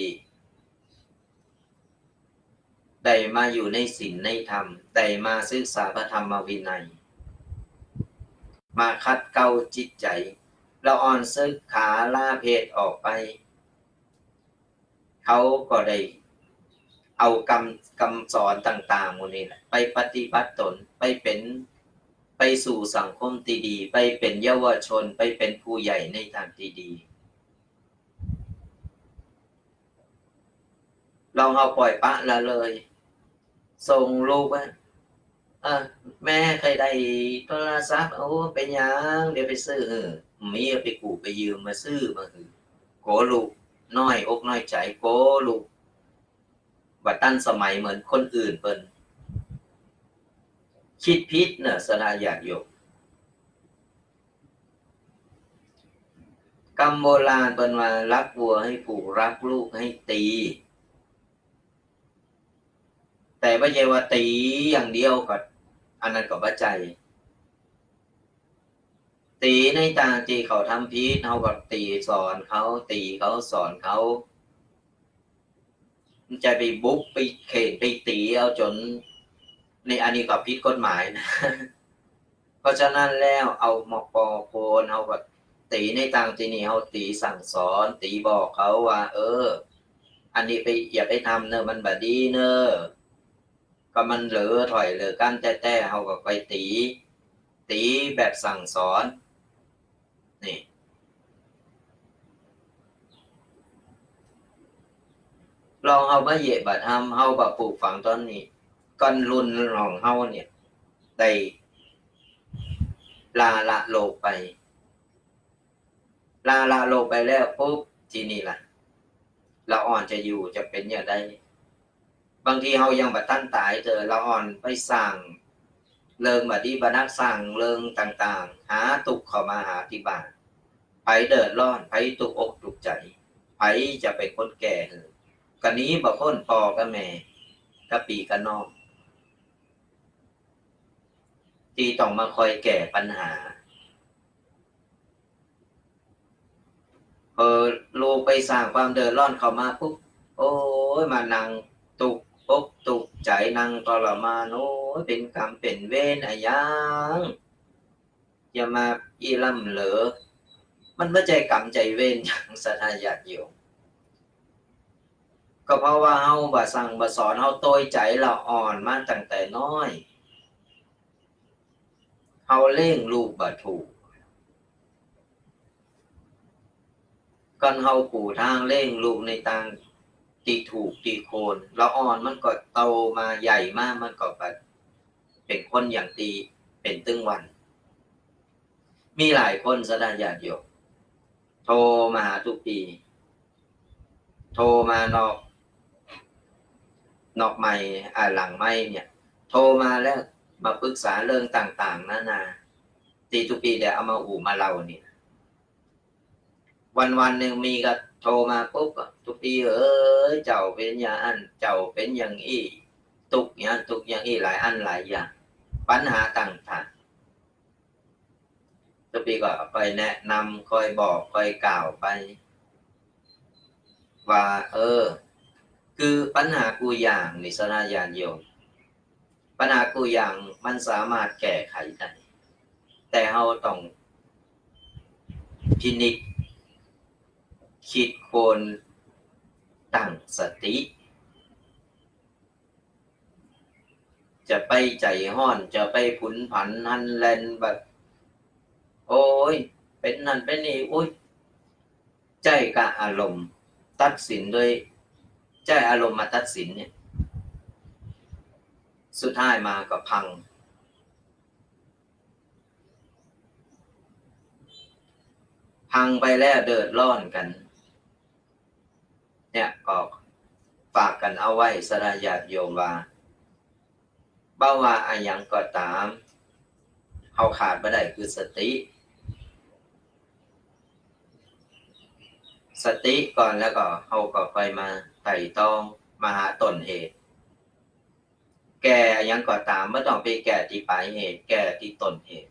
Speaker 1: ได้มาอยู่ในศีลในธรรมได้มาศึกษาพระธรรมวินัยมาคัดเกลาจิตใจละอ่อนศึกขาลาเพศออกไปเขาก็ได้เอาคำสอนต่างๆหมดนี้แหละไปปฏิบัติตนไปสู่สังคมที่ดีไปเป็นเยาวชนไปเป็นผู้ใหญ่ในทางที่ดีลองเอาปล่อยปะละเลยส่งลูกว่าแม่เคยได้โทรศัพท์เป็นยังเดี๋ยวไปซื้อมีไปกู้ไปยืมมาซื้อมาโกลูกน้อยอกน้อยใจโกลูกว่าตั้นสมัยเหมือนคนอื่นเปิ้นคิดพิษเนอะสดาญาติโยมกรรมโบราณเปิ้นว่ารักวัวให้ผูกรักลูกให้ตีแต่ไม่ใช่ว่าตีอย่างเดียวก็อันนั้นก็บ่ใจตีในทางที่เขาทำผิดเฮาก็ตีสอนเขาตีเขาสอนเขาจะไปบุกไปเขตไปตีเอาจนในอันนี้ก็ผิดกฎหมายนะเพราะฉะนั้นแล้วเอามาปอโคนเฮาก็ตีในทางที่นี่เฮาตีสั่งสอนตีบอกเขาว่าอันนี้ไปอย่าไปทำเนอะมันบ่ดีเนอะก็มันเหลือถอยเหลือกันแต่เฮาก็ไปตีแบบสั่งสอนนี่ ลองเอามาเหยียบบัดทำเฮาแบบปลูกฝังตอนนี้ก่อนรุ่นของเฮาเนี่ยได้ละโลกไปละโลกไปแล้วปุ๊บทีนี้ล่ะละอ่อนจะอยู่จะเป็นอย่างไรบางทีเฮายังบัดตั้นตายเจอละอ่อนไปสั่งเริงบัดนี้บนักสั่งเริงต่างๆหาตุกเข้ามาหาที่บ้านไผเดือดร้อนไผตุกอกตุกใจไผจะเป็นคนแก่กันนี้บ่พ้นพ่อกับแม่กับปีกับน้องที่ต้องมาคอยแก้ปัญหาลูกไปสร้างความเดือดร้อนเข้ามาปุ๊บโอ้ยมานั่งตุกอกตุกใจนั่งทรมานโอ้ยเป็นกรรมเป็นเวรอะยังอย่ามาอีล่ำเหลอมันไม่ใจกรรมใจเวรอย่างสถานญาติโยมก็เพราะว่าเฮาบ่สั่งบ่สอนเฮาโตยใจเราอ่อนมาตั้งแต่น้อยเฮาเล่งลูกบ่ถูกก่อนเฮาปู่ทางเล่งลูกในทางที่ถูกที่โคนเราอ่อนมันก็โตมาใหญ่มากมันก็เป็นคนอย่างตีเป็นตึงวันมีหลายคนสถานญาติโยมโทรมาหาทุกปีโทรมานอกไมค์หลังไมค์เนี่ยโทรมาแล้วมาปรึกษาเรื่องต่างๆนานาตีทุกปีเดี๋ยวเอามาอู่มาเล่านี่วันหนึ่งมีก็โทรมาปุ๊บทุกปีเอ้ยเจ้าเป็นอย่างอันเจ้าเป็นอย่างอี้ตุกอย่างตุกอย่างอี้หลายอันหลายอย่างปัญหาต่างๆทุกปีก็คอยแนะนำคอยบอกคอยกล่าวไปว่าคือปัญหากูอย่างนิสนาญาณโยมปัญหากูอย่างมันสามารถแก้ไขได้แต่เราต้องพินิจคิดคนตั้งสติจะไปใจห้อนจะไปผุนผันหันแลนแบบโอ้ยเป็นนั่นเป็นนี่โอ้ยใจกับอารมณ์ตัดสินโดยใจอารมณ์มาตัดสินเนี่ยสุดท้ายมาก็พังไปแล้วเดือดร้อนกันเนี่ยก็ฝากกันเอาไว้สระญาติโยมว่าบ่ว่าอะหยังก็ตามเขาขาดบ่ได้คือสติก่อนแล้วก็เขาก็ค่อยมาไต่ตองมาหาต้นเหตุแก้อะหยังก็ตามไม่ต้องไปแก้ที่ปลายเหตุแก้ที่ต้นเหตุ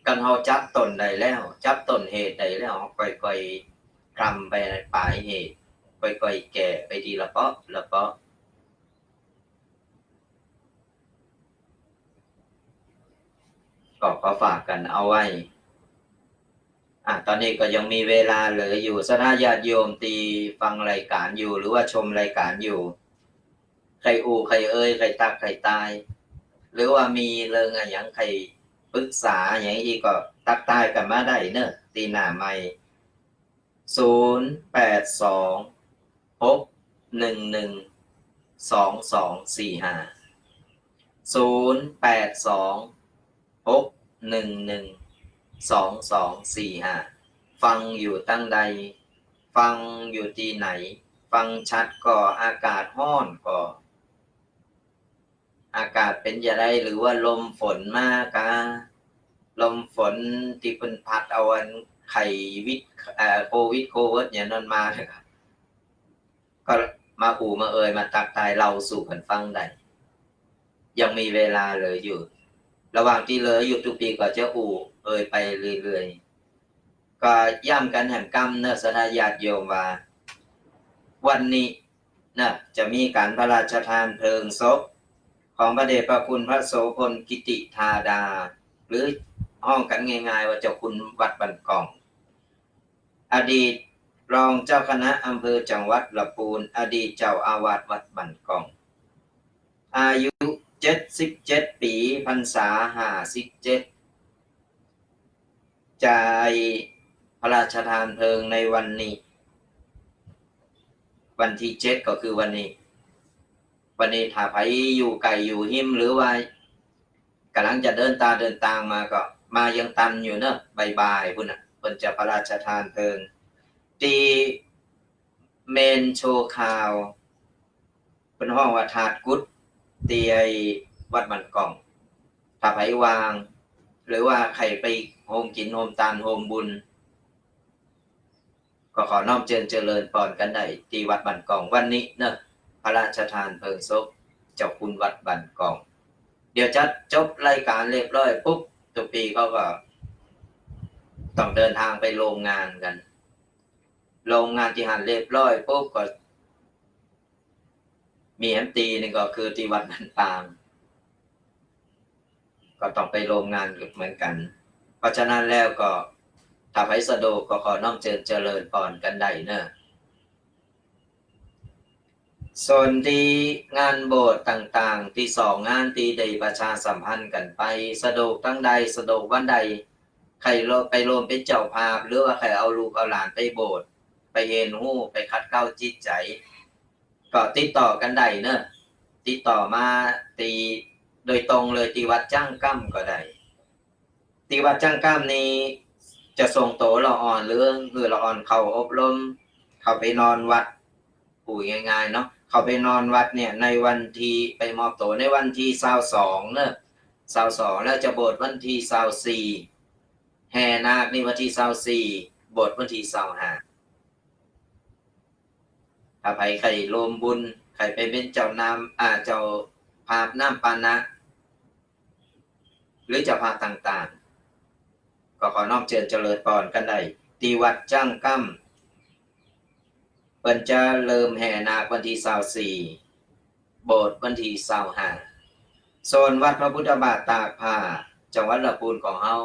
Speaker 1: กันเขาจับต้นได้แล้วจับต้นเหตุได้แล้วค่อยๆทำไปปลายเหตุค่อยๆแก้ไปทีละเปาะละเปาะก็ขอฝากกันเอาไว้ตอนนี้ก็ยังมีเวลาเหลืออยู่สถานญาติโยมตีฟังรายการอยู่หรือว่าชมรายการอยู่ใครอูใครเอ่ยใครตักใครตายหรือว่ามีเรื่องอะไรอย่างใครปรึกษาอย่างอีกก็ตักตายกันมาได้เนอะตีหน้าใหม่0826112245ฟังอยู่ตั้งใดฟังอยู่ที่ไหนฟังชัดก็อากาศห้อนก็อากาศเป็นอย่างไรหรือว่าลมฝนมากลมฝนที่เป็นพัดเอาอันไข้โควิดอย่างนั้นมาเลยครับก็มาอู่มาเอ่ยมาตักตายเราสู่กันฟังได้ยังมีเวลาเหลืออยู่ระหว่างที่เหลืออยู่ทุกปีก็จะอู่เอ่ยไปเรื่อยๆก็ย้ำกันแห่งกรรมเนอะสถานญาติโยมว่าวันนี้นะจะมีการพระราชทานเพลิงศพของพระเดชพระคุณพระโสพลกิติธาดาหรือห้องกันง่ายๆว่าเจ้าคุณวัดบันกองอดีตรองเจ้าคณะอำเภอจังหวัดลำพูนอดีตเจ้าอาวาสวัดบันกองอายุ77ปีพรรษา57จ่ายพระราชทานเพลิงในวันนี้ วันที่7ก็คือวันนี้ถ้าไผอยู่ไกลอยู่หิมหรือว่ากำลังจะเดินทางมาก็มายังตันอยู่เนอะบ่ายๆพุ่นน่ะเพิ่นจะพระราชทานเพลิงตีเมนโชว์ข่าวเป็นห้องว่าถาดกุดตีไอวัดบันกองถ้าไผวางหรือว่าใครไปโฮมกินโฮมตานโฮมบุญก็ขอน้อมเจริญพรกันได้ที่วัดบันกองวันนี้เนอะพระราชทานเพลิงศพเจ้าคุณวัดบันกองเดี๋ยวจะจบรายการเรียบร้อยปุ๊บทุกปีเขาก็ต้องเดินทางไปโรงงานกันโรงงานที่หันเรียบร้อยปุ๊บก็มีแอมตีนี่ก็คือที่วัดบันปางก็ต้องไปโรงงานเหมือนกันเพราะฉะนั้นแล้วก็ถ้าไผสะดวกก็ขอน้อมเจริญพรกันได้เนอะส่วนที่งานโบสถ์ต่างๆที่2งานที่ได้ประชาสัมพันธ์กันไปสะดวกทั้งใดสะดวกวันใดใครไปโรมเป็นเจ้าภาพหรือว่าใครเอาลูกเอาหลานไปโบสถ์ไปเห็นหู้ไปคัดเก้าจิตใจก็ติดต่อกันได้เนอะติดต่อมาตีโดยตรงเลยที่วัดจ้างกั้มก็ได้ที่วัดจ้างกั้มนี้จะส่งโตละอ่อนหรือละอ่อนเข้าอบรมเข้าไปนอนวัดปู่ง่ายๆเนาะเข้าไปนอนวัดเนี่ยในวันที่ไปมอบโตในวันที่22เนอะ22แล้วจะโบสถ์วันที่24แห่นาคนี่วันที่24โบสถ์วันที่25ถ้าใครรวมบุญใครไปเป็นเจ้านำเจ้าภาพน้ำปานะหรือเจ้าภาพต่างๆก็ขอน้อมเจริญพรกันได้ที่วัดจ้างกั้มเปิ้นจะเริ่มแห่นาควันที่24โบสถ์วันที่25โซนวัดพระพุทธบาทตากผ้าจังหวัดลำพูนของเฮา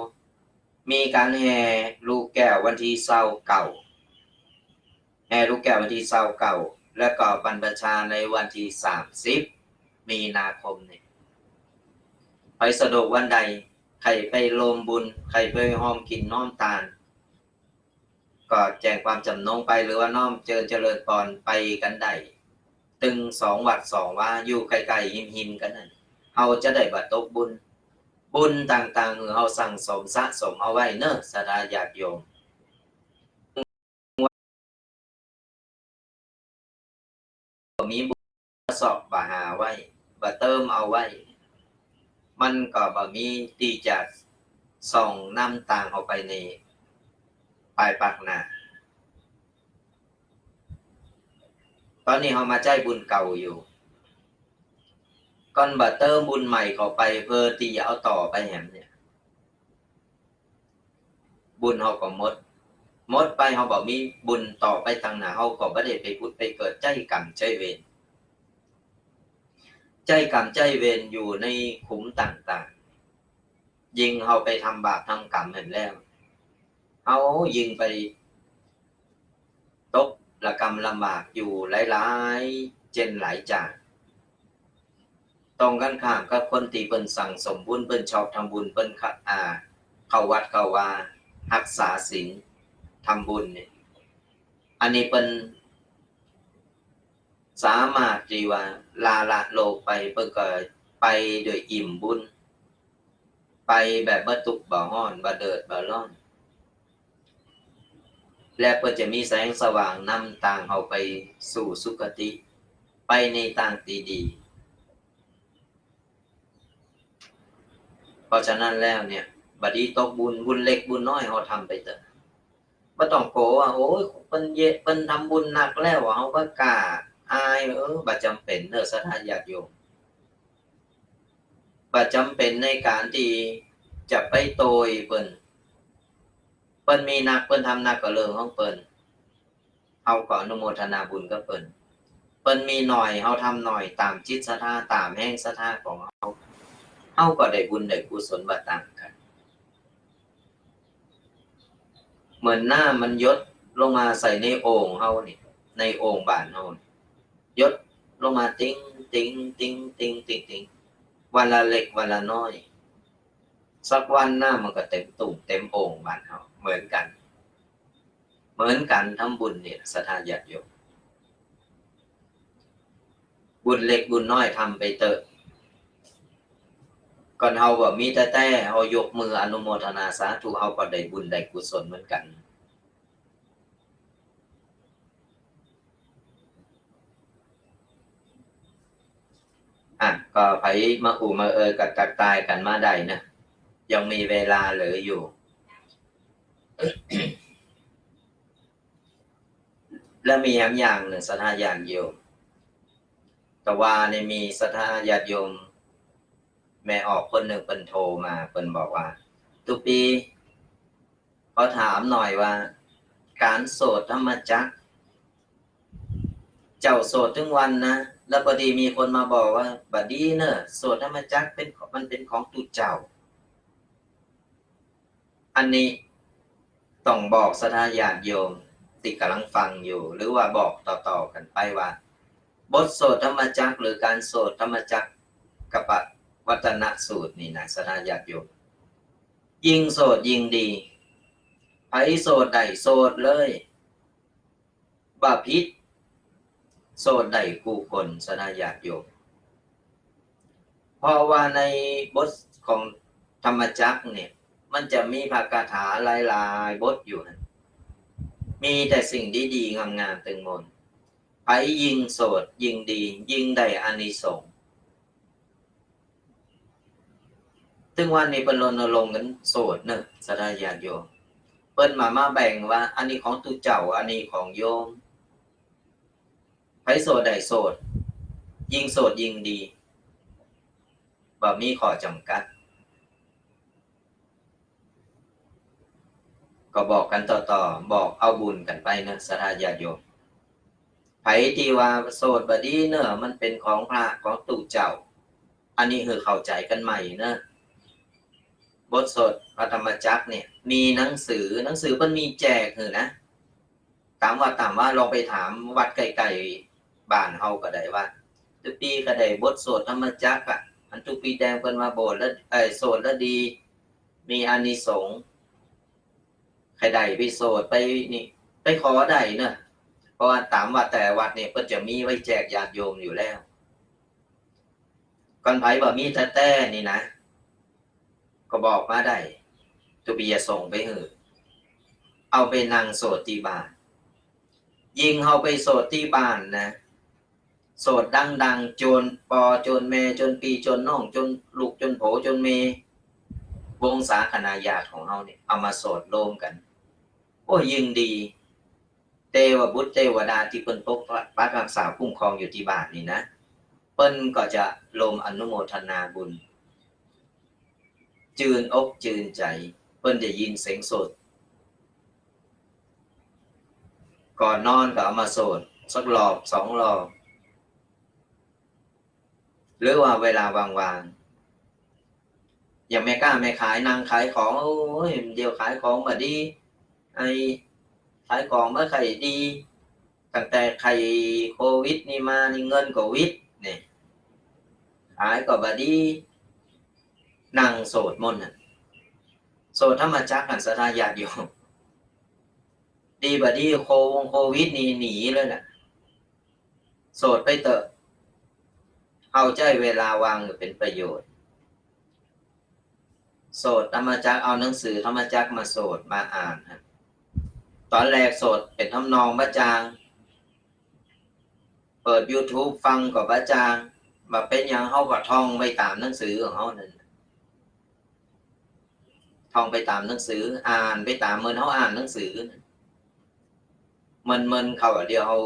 Speaker 1: มีการแห่ลูกแก้ววันที่29แห่ลูกแก้ววันที่29และก็บรรพชาในวันที่30มีนาคมนี้ไปสะดวกวันใดใครไปโรมบุญใครไปห้อมกินน้อมตาลก็แจ้งความจำนงไปหรือว่าน้อมเจริญพรไปกันได้ตึง2วัด2ว่าอยู่ใกล้ๆหิมๆกันนั่นเฮาจะได้บัดตกบุญต่างๆเฮาสั่งสมสะสมเอาไว้เนอะศรัทธาญาติโยมมีบุญสอบบ่หาไว้บ่เติมเอาไว้มันก็บ่มีที่จะส่องนำต่างเอาไปในปลายปากหน้าตอนนี้เฮามาใจบุญเก่าอยู่ก่อนบ่เติมบุญใหม่เข้าไปเพื่อที่จะเอาต่อไปแหมเนี่ยบุญเฮาก็หมดไปเฮาบ่มีบุญต่อไปทางหน้าเฮาก็บ่ได้ไปผุดไปเกิดใจกรรมใจเวรใจกรรมใจเวรอยู่ในขุมต่างๆยิ่งเฮาไปทำบาปทำกรรมเห็นแล้วเฮายิ่งไปตกละกรรมลำบากอยู่หลายๆเจนหลายจานตรงกันข้ามกับคนที่เพิ่นสั่งสมบุญเพิ่นชอบทำบุญเพิ่นเข้าวัดเข้าวารักษาศีลทำบุญเนี่ยอันนี้เพิ่นสามารถที่ว่าลาละโลกไปเพิ่นก็ไปโดยอิ่มบุญไปแบบบ่ทุกข์บ่ร้อนบ่เดือดบ่ร้อนและเพื่อจะมีแสงสว่างนำทางเอาไปสู่สุคติไปในทางที่ดีเพราะฉะนั้นแล้วเนี่ยบัดนี้ตกบุญเล็กบุญน้อยเฮาทำไปเถอะบ่ต้องโกว่าโอ้ยเพิ่นทำบุญหนักแล้วเฮาบ่กล้าอายบ่จำเป็นเด้อศรัทธาญาติโยมบ่จำเป็นในการที่จะไปโตยเพิ่นมีหนักเพิ่นทำหนักก็เรื่องของเพิ่นเฮาก็อนุโมทนาบุญกับเพิ่นมีหน่อยเฮาทำหน่อยตามจิตศรัทธาตามแห่งศรัทธาของเฮาก็ได้บุญได้กุศลบ่ต่างกันเหมือนน้ำมันหยดลงมาใส่ในโอ่งเฮานี่ในโอ่งบ้านเฮาหยดลงมาติ๊งติ๊งติ๊งติ๊งติ๊งติ๊งวันละเล็กวันละน้อยสักวันน้ำมันก็เต็มตุ่มเต็มโอ่งบ้านเฮาเหมือนกันทำบุญเนี่ยศรัทธาญาติโยม บุญเล็กบุญน้อยทำไปเถอะก่อนเฮาบ่มีแต่เฮายกมืออนุโมทนาสาธุเฮาก็ได้บุญได้กุศลเหมือนกันก็ไผมาอู่มากับตักตายกันมาได้นะยังมีเวลาเหลืออยู่ และมีอย่างหนึ่งศรัทธาญาติโยมแต่ว่าในมีศรัทธาญาติโยมแม่ออกคนหนึ่งเป็นโทรมาเป็นบอกว่าตุปีเขาถามหน่อยว่าการโสดธรรมจักรเจ้าโสดถึงวันนะแล้วพอดีมีคนมาบอกว่าบัดนี้เนอะโสดธรรมจักรมันเป็นของตุเจ้าอันนี้ต้องบอกศรัทธาญาติโยมที่กำลังฟังอยู่หรือว่าบอกต่อๆกันไปว่าบทโสดธรรมจักรหรือการโสดธรรมจักรกับวัตนสูตรนี่นะศรัทธาญาติโยมยิ่งโสดยิ่งดีไผโสดใดโสดเลยบ่ผิดโสดใดกูคนศรัทธาญาติโยมเพราะว่าในบทของธรรมจักรเนี่ยมันจะมีภาคาถาหลายๆบทอยู่นะมีแต่สิ่งดีๆงามๆตึงมนไผยิ่งโสดยิ่งดียิ่งได้อานิสงส์ถึงวันนี้เป็นรณรงค์กันโสดเนอะศรัทธาญาติโยมเปิ้นมาแบ่งว่าอันนี้ของตุเจ้าอันนี้ของโยมไผโสดได้โสดยิ่งโสดยิ่งดีบ่มีข้อจำกัดก็บอกกันต่อบอกเอาบุญกันไปเนอะศรัทธาญาติโยมไผที่ว่าโสดบดีเนอะมันเป็นของพระของตุเจ้าอันนี้คือเข้าใจกันใหม่เนอะบทสดพระธรรมจักรเนี่ยมีหนังสือมันมีแจกคือนะถามว่าลองไปถามวัดไกลๆบ้านเฮาก็ได้ว่าทุกปีก็ได้บทสวดธรรมจักรอันทุกปีแดงเพิ่นมาโบสถ์แล้วโสดแล้วดีมีอานิสงส์ใครใดไปโสดไปนี่ไปขอได้เนอะเพราะว่าตามวัดแต่วัดเนี่ยเพิ่นจะมีไว้แจกญาติโยมอยู่แล้วก่อนไผบ่มีแต่นี่นะก็บอกมาได้ตุปีจะส่งไปหือเอาไปนั่งโสดที่บ้านยิงเฮาไปโสดที่บ้านนะโสดดังๆจนปอจนแม่จนปีจนน้องจนลูกจนโผจนเมวงศาคณาญาติของเฮาเนี่ยเอามาโสดโลมกันโอ้ยิ่งดีเทวบุตรเทวดาที่เพิ่นปกปักรักษาคุ้มครองอยู่ที่บ้านนี่นะเพิ่นก็จะโลมอนุโมทนาบุญจืนอกจืนใจเพิ่นจะยินเสียงโสดก่อนนอนก็เอามาโสดสักรอบ2 รอบหรือว่าเวลาว่างๆอย่างแม่กล้าแม่ขายนางขายของโอ้ยเดี๋ยวขายของมาดีไอ้ขายของมาขายดีตั้งแต่ไข้โควิดนี่มานี่เงินก็วิดนี่ขายก็บ่ดีนั่งโสดมนต์น่ะโสดธรรมจักรศรัทธาญาติโยมดีบ่ดีโควิดนี่หนีเลยน่ะโสดไปเถอะเอาใจเวลาวางเป็นประโยชน์โสดธรรมจักรเอาหนังสือธรรมจักรมาโสดมาอ่านฮะตอนแรกโสดเป็นทำนองบะจางเปิด YouTube ฟังก็บะจางมาเป็นอย่างเฮาก็ท่องไปตามหนังสือของเฮานั่นท่องไปตามหนังสืออ่านไปตามเหมือนเฮาอ่านหนังสือมันเข้าเดียวเฮา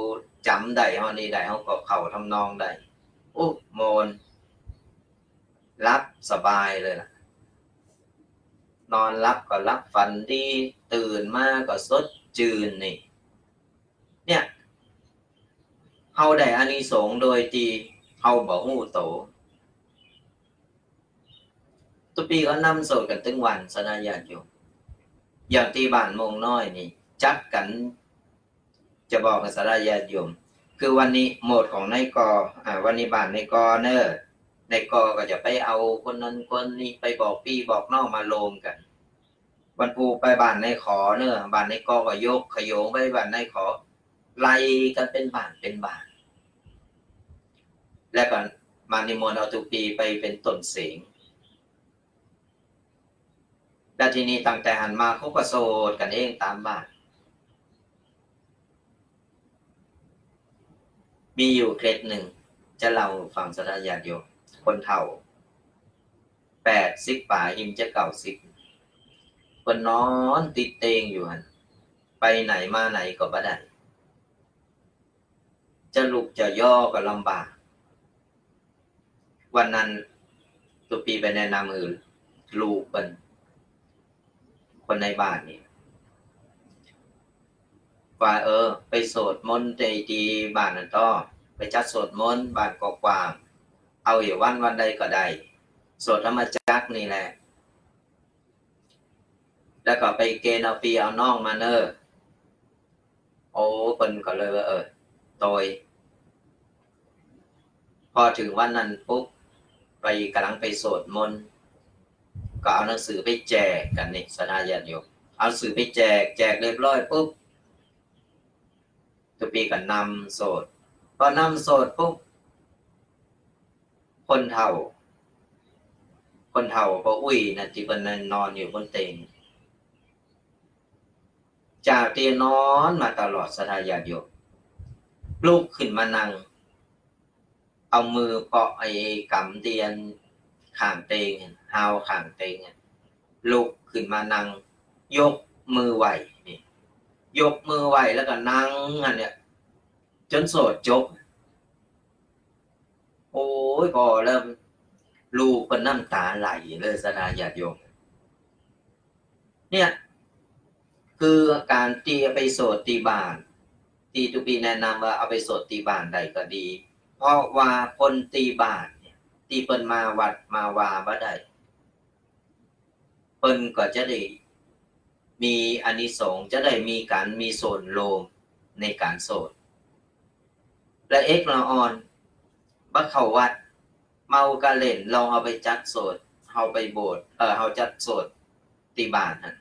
Speaker 1: จำได้เฮานี่ได้เฮาก็เข้าทำนองได้โอ้โมนรับสบายเลยล่ะนอนรับก็รับฝันดีตื่นมาก็สดชื่นนี่เนี่ยเฮาได้อานิสงส์โดยที่เฮาบ่ฮู้โตทุกปีก็นำโสดกันถึงวันศรัทธาญาติโยมอย่างที่บ้านมงน้อยนี่จัดกันจะบอกกับศรัทธาญาติโยมคือวันนี้โหมดของนายกวันนี้บ้านนายกเนอะนายกก็จะไปเอาคนนั้นคนนี้ไปบอกพี่บอกน้องมาโลมกันวันปูไปบ้านนายขอเนอะบ้านนายกก็ยกขยงไปบ้านนายขอไล่กันเป็นบ้าน แล้วก็มานิมนต์เอาตุปีไปเป็นต้นเสงแล้วทีนี้ตั้งแต่หันมาเขาก็โสดกันเองตามบ้านมีอยู่เคล็ดหนึ่งจะเล่าฟังสระญาติโยมคนเฒ่า80ป่าหิมจะ90คนนอนติดเตงอยู่หันไปไหนมาไหนก็บ่ได้จะลุกจะย่อก็ลำบากวันนั้นตุปีไปแนะนำลูกเป็นคนในบ้านนี่ว่าไปโสดมนต์ใจดีบ้านนั่นต่อไปจัดโสดมนต์บ้านกว้างๆเอาอยู่วันใดก็ได้โสดธรรมจักรนี่แหละแล้วก็ไปเกณฑ์เอาปีเอาน้องมาเนอโอ้คนก็เลยว่าโดยพอถึงวันนั้นปุ๊บไปกำลังไปโสดมนต์ก็เอาหนังสือไปแจกกันนี่สถาญาติโยมเอาหนังสือไปแจกเรียบร้อยปุ๊บตุปีก็นำโสดพอนำโสดปุ๊บคนเฒ่าพออุ้ยนะที่เป็นนอนอยู่บนเตียงจากที่นอนมาตลอดสถาญาติโยมลุกขึ้นมานั่งเอามือเปาะไอ้กำเตียนข้างเตงหาวข้างเตงลุกขึ้นมานั่งยกมือไหวนี่ยกมือไหวแล้วก็นั่งอันเนี้ยจนโสดจบโอ้ยพอเริ่มลูกเป็นน้ำตาไหลเลยสถาญาติโยมเนี่ยคือการตีไปโสดตีบ้านตีตุปีแนะนำว่าเอาไปโสดตีบ้านใดก็ดีเพราะว่าคนตีบ้านเนี่ยตีเปิ้นมาวัดมาวาบ่ได้เปิ้นก็จะได้มีอานิสงส์จะได้มีการมีส่วนโลมในการโสดและเอกละอ่อนบ่เข้าวัดเมากะเล่นลองเอาไปจัดโสดเฮาไปโบสถ์เฮาจัดโสดตีบ้านหั่น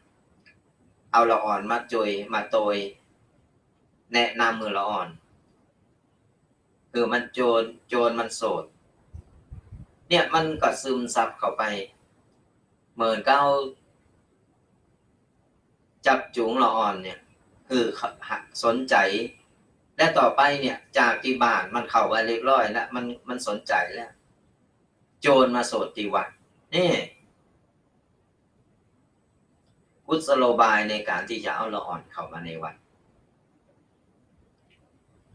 Speaker 1: เอาละอ่อนมาจอยมาโตยแนะนำมือละอ่อนคือมันโจรมันโสดเนี่ยมันก็ซึมซับเข้าไปเหมือนก้าจับจูงละอ่อนเนี่ยคือสนใจและต่อไปเนี่ยจากที่บ้านมันเข้าไปเรียบร้อยแล้วมันสนใจแล้วโจรมาโสดที่วัดนี่กุศโลบายในการที่จะเอาละอ่อนเข้ามาในวัด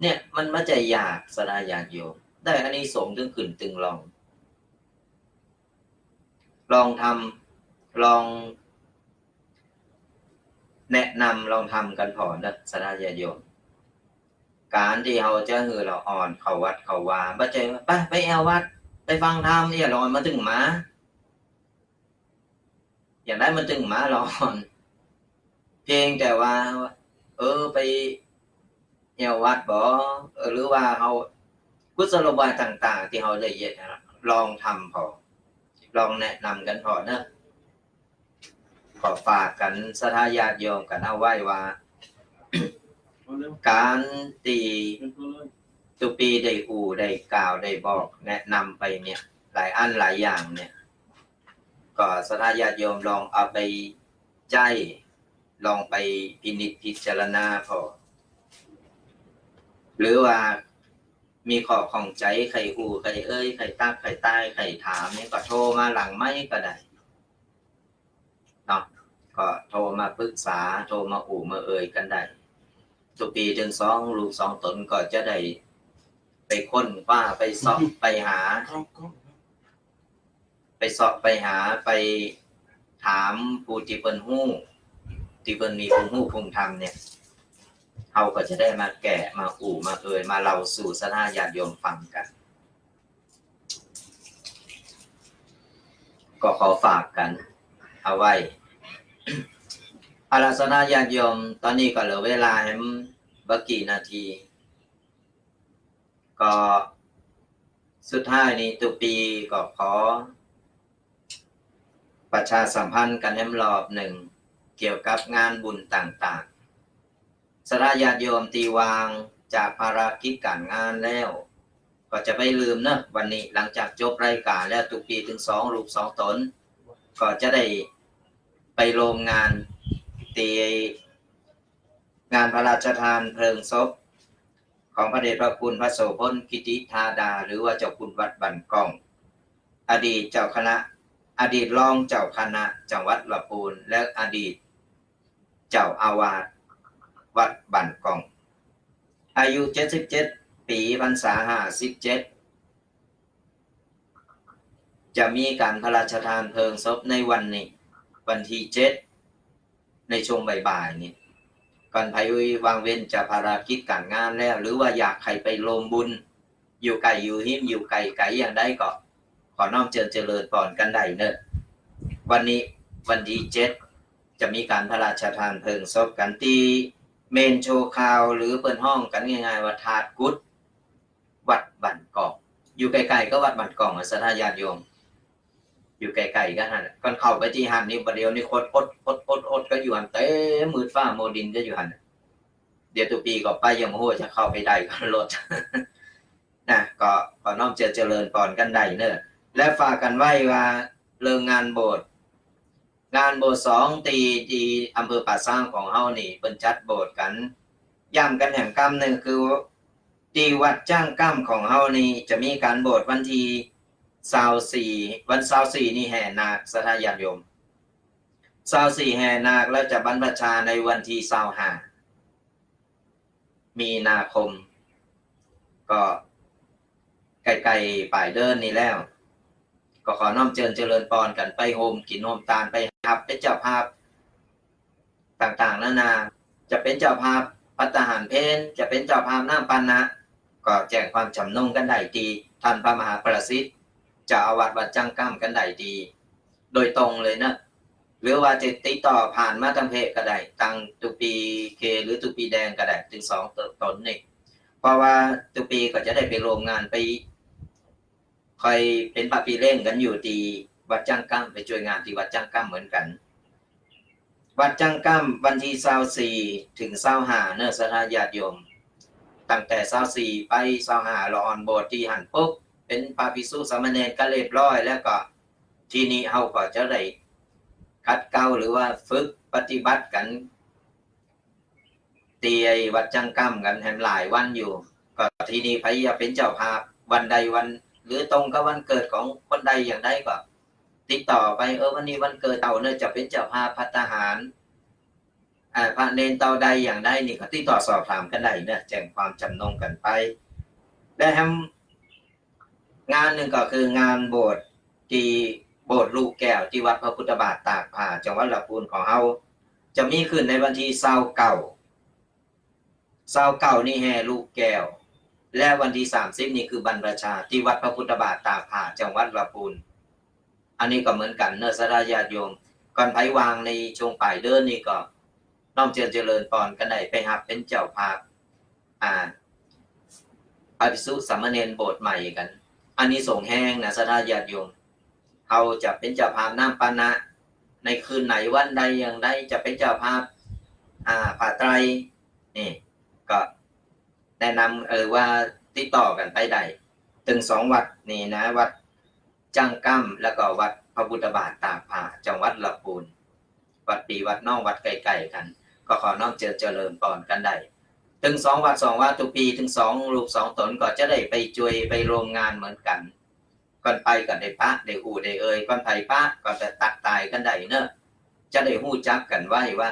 Speaker 1: เนี่ยมันมาใจอยากสดาญาติโยมได้อานิสงส์ถึงขึ้นตึงลองทำลองแนะนำลองทำกันพอนะสดาญาติโยมการที่เราจะหือเราอ่อนเข้าวัดเข้าวาบ่ใจว่าไปแอววัดไปฟังธรรมอย่าร้อนมาถึงหมาอยากได้มันถึงหมาร้อนเพียงแต่ว่าไปแอววัดบ่หรือว่าเฮากุศโลบายต่างๆที่เฮาได้เฮ็ดลองทำพอลองแนะนำกันพอเนอะขอฝากกันสถาญาติโยมกันเอาไว้ว่า การตีตุปีได้ได้กล่าวได้บอกแนะนำไปเนี่ยหลายอันหลายอย่างเนี่ยก็สถาญาติโยมลองเอาไปใจลองไปพินิจพิจารณาพอหรือว่ามีข้อข้องใจใครใครใครตักใครใต้ใครถามเนี่ยก็โทรมาหลังไม้ก็ได้เนาะก็โทรมาปรึกษาโทรมามากันได้ตุปีถึง2 ลูก 2 ตนก็จะได้ไปค้นคว้าไปเสาะไปหาไปถามผู้ที่เพิ่นฮู้ที่เพิ่นมีภูมิรู้ภูมิธรรมเนี่ยเฮาก็จะได้มาแกะมามามาเล่าสู่สถาญาติโยมฟังกันก็ขอฝากกันเอาไว้อาราธนาญาติโยมตอนนี้ก็เหลือเวลาให้บ่กี่นาทีก็สุดท้ายนี้ตุปีก็ขอประชาสัมพันธ์กันรอบหนึ่งเกี่ยวกับงานบุญต่างๆสถาญาติโยมตีวางจากภารกิจการงานแล้วก็ ก็จะไม่ลืมเนอะวันนี้หลังจากจบรายการแล้วทุกปีถึง2รูป2ตนก็จะได้ไปโรงงานตีงานพระราชทานเพลิงศพของพระเดชพระคุณพระโสพลกิติธาดาหรือว่าเจ้าคุณวัดบันกองอดีตเจ้าคณะอดีตรองเจ้าคณะจังหวัดลำพูนและอดีตเจ้าอาวาสวัดบันกองอายุ77ปีพรรษา57จะมีการพระราชทานเพลิงศพในวันนี้วันที่7ในช่วงบ่ายๆนี้ก่อนภัยวางเว้นจะภารกิจการงานแล้วหรือว่าอยากใครไปร่วมบุญอยู่ไกลอยู่หิมอยู่ไกลไกลอย่างใดก็ขอน้อมเจริญพรกันได้เนอะวันนี้วันที่7จะมีการพระราชทานเพลิงศพกันที่เมนโชว์ข่าวหรือเปิดห้องกันง่ายๆว่าธาตุกุดวัดบันกองอยู่ไกลๆก็วัดบันกองศรัทธาญาติโยมอยู่ไกลๆก็หันก่อนเข้าไปที่หันนี่ประเดี๋ยวนี่คนอดก็อยู่หันเต็มมืดฟ้าโมดินก็อยู่หันเดี๋ยวตุปีก็ไปยังโหจะเข้าไปได้ก็รถนะก็ขอน้อมเจริญพรกันได้เนอะและฝากกันไว้ว่าเรื่องงานโบสถ์2ตีที่อำเภอป่าซางของเฮานี่เพิ่นจัดโบสถ์กันย้ำกันแห่งกรรมหนึ่งคือที่วัดจ้างกรรมของเฮานี่จะมีการโบสถ์วันที่24วัน24นี่แห่นาคศรัทธาญาติโยม24แห่นาคแล้วจะบรรพชาในวันที่25มีนาคมก็ใกล้ๆปลายเดือนนี้แล้วก็ขอน้อมเจริญพรกันไปโฮมกินโฮมตาลไปครับเป็นเจ้าภาพต่างๆนานาจะเป็นเจ้าภาพภัตตาหารเพลจะเป็นเจ้าภาพน้ำปานะก็แจ้งความจำนงกันได้ดีท่านพระมหาประสิทธิ์เจ้าอาวาสวัดจังก้ามกันได้ดีโดยตรงเลยนะหรือว่าจะติดต่อผ่านมาทางเพจก็ได้ตังตุปีเคหรือตุปีแดงก็ได้ถึง2ตนนี่เพราะว่าตุปีก็จะได้ไปโรงงานไปคอยเป็นปะปีเร่งกันอยู่ที่วัดจังก้ามไปช่วยงานที่วัดจังก้ามเหมือนกันวัดจังก้ามวันที่24ถึง25เนอะศรัทธาญาติโยมตั้งแต่24ไป25เราออนโบสถ์ที่หันปุ๊บเป็นพระภิกษุสามเณรก็เรียบร้อยแล้วก็ทีนี้เฮาก็จะได้คัดเกลาหรือว่าฝึกปฏิบัติกันตีไอ้วัดจังก้ามกันแถมหลายวันอยู่ก็ทีนี้พยายามเป็นเจ้าภาพวันใดวันหรือตรงกับวันเกิดของคนใดอย่างใดก็ติดต่อไปวันนี้วันเกิดเต่าเนี่ยจะเป็นเจ้าภาพภัตตาหารพระเนนเต่าใดอย่างใดนี่ก็ติดต่อสอบถามกันได้เนี่ยแจ้งความจำนงกันไปได้ทำงานหนึ่งก็คืองานโบสถ์ที่โบสถ์ลูกแก้วที่วัดพระพุทธบาทตากผ้าจังหวัดลำพูนของเฮาจะมีขึ้นในวันที่29นี่แห่ลูกแก้วและวันที่30นี่คือบรรพชาที่วัดพระพุทธบาทตากผ้าจังหวัดลำพูนอันนี้ก็เหมือนกันเนอะศรัทธาญาติโยมก่อนไผวางในช่วงปลายเดือนนี่ก็น้อมเจริญพรกันได้ไปรับเป็นเจ้าภาพพระภิกษุสามเณรโบสถ์ใหม่กันอันนี้ส่งแห้งนะศรัทธาญาติโยมเขาจะเป็นเจ้าภาพน้ำปานะในคืนไหนวันใดอย่างใดจะเป็นเจ้าภาพผ้าไตรนี่ก็แนะนำว่าติดต่อกันไปได้ถึง2วัดนี่นะวัดจังก้ำแล้วก็วัดพระพุทธบาทตากผ้าจังหวัดลำพูนวัดปีวัดน้องวัดไกลๆกันก็ขอน้อมเจริญพรกันได้ถึง2วัดทุกปีถึง2รูป2ตนก็จะได้ไปจวยไปโรงงานเหมือนกันก่อนไปก็ได้พระได้หูได้เอ่ยก่อนไปพระก็จะตักตายกันได้เนอะจะได้หู้จักกันไว้ว่า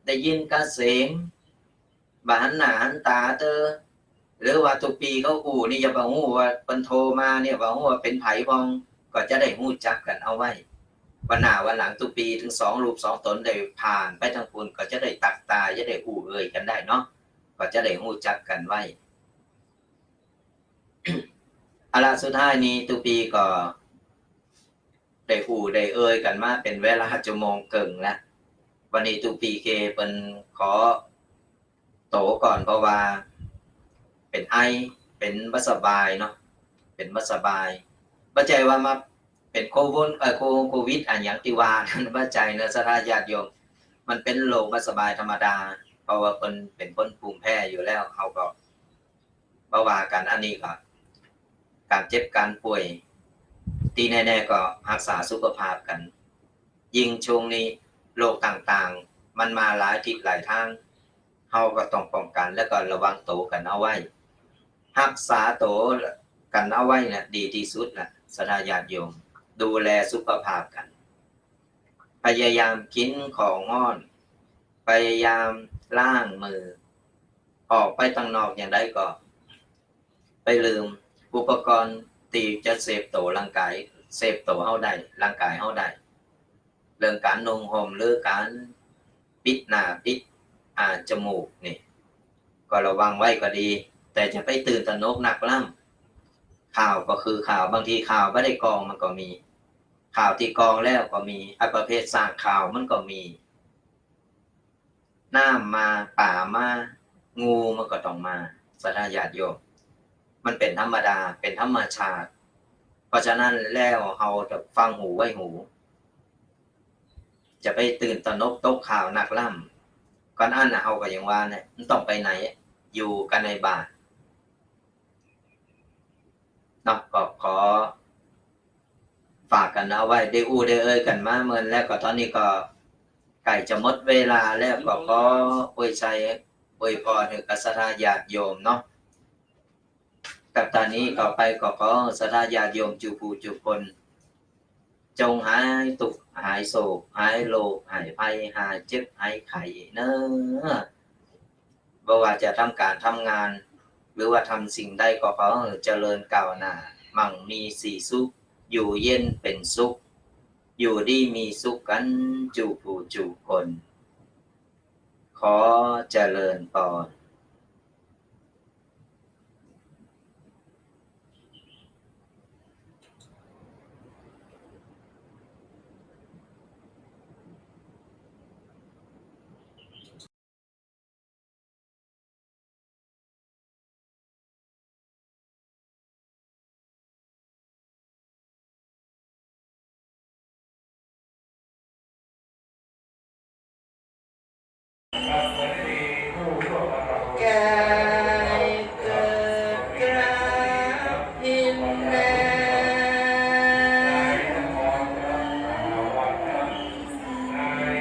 Speaker 1: ได้ยินกระเสียงบาหันหน้าหันตาหรือว่าทุกปีเขาหูนี่จะบอกหูว่าเป็นโทรมาเนี่ยบอกหูว่าเป็นไผ่พองก็จะได้หู้จักกันเอาไว้วันหน้าวันหลังทุกปีถึง2รูป2ตนได้ผ่านไปทางคุณก็จะได้ตักตาจะได้หูเอ่ยกันได้เนาะก็จะได้หู้จักกันไว้ อาละสุดท้ายนี้ทุกปีก็ได้หูได้เอ่ยกันมาเป็นเวลาชั่วโมงเกิงแล้ววันนี้ทุกปีเคเป็นขอโตก่อนเพราะว่าเป็นไอเป็นบ่สบายเนาะเป็นบ่สบายบ่ใจว่ามาเป็นโควิดอันอย่างที่ว่านั้นบ่ใจเนอะศรัทธาญาติโยมมันเป็นโรคบ่สบายธรรมดาเพราะว่าเป็นคนภูมิแพ้อยู่แล้วเขาก็บ่ว่ากันอันนี้ก็ การเจ็บการป่วยที่แน่ๆก็รักษาสุขภาพกันยิ่งช่วงนี้โรคต่างๆมันมาหลายทิศหลายทางเฮาก็ต้องป้องกันแล้วก็ระวังตัวกันเอาไว้รักษาตัวกันเอาไว้เนี่ยดีที่สุดน่ะศรัทธาญาติโยมดูแลสุขภาพกันพยายามกินของงอนพยายามล้างมือออกไปข้างนอกอย่างใดก็ไปลืมอุปกรณ์ที่จะเสพตัวร่างกายเสพตัวเฮาได้ร่างกายเฮาได้เรื่องการนุ่งห่มหรือการปิดหน้าปิดจมูกนี่ก็ระวังไว้ก็ดีแต่จะไปตื่นตระหนกหนักล่ำข่าวก็คือข่าวบางทีข่าวไม่ได้กองมันก็มีข่าวที่กองแล้วก็มีประเภทสร้างข่าวมันก็มีน้ำมาป่ามางูมันก็ต้องมาศรัทธาญาติโยมมันเป็นธรรมดาเป็นธรรมชาติเพราะฉะนั้นแล้วเราจะฟังหูไว้หูจะไปตื่นตระหนกตกข่าวหนักล่ำก่อนอันเราก็ยังว่าเนี่ยมันต้องไปไหนอยู่กันในบ้านเนาะก็ขอฝากกันเอาไว้ได้ได้เอ่ยกันมาเมื่อแล้วก็ตอนนี้ก็ใกล้จะหมดเวลาแล้วก็ขออวยชัยอวยพรให้กับศรัทธาญาติโยมเนาะกับตอนนี้ต่อไปก็ขอศรัทธาญาติโยมจุผู้จุคนจงหายทุกข์หายโศกหายโรคหายภัยหายเจ็บหายไข้เนอะบ่ว่าจะทำการทำงานหรือว่าทำสิ่งใดก็ขอเจริญก้าวหน้ามั่งมีสีสุขอยู่เย็นเป็นสุขอยู่ดีมีสุขกันจุผู้จุคนขอเจริญพร
Speaker 2: กายเกิดกราบหินนา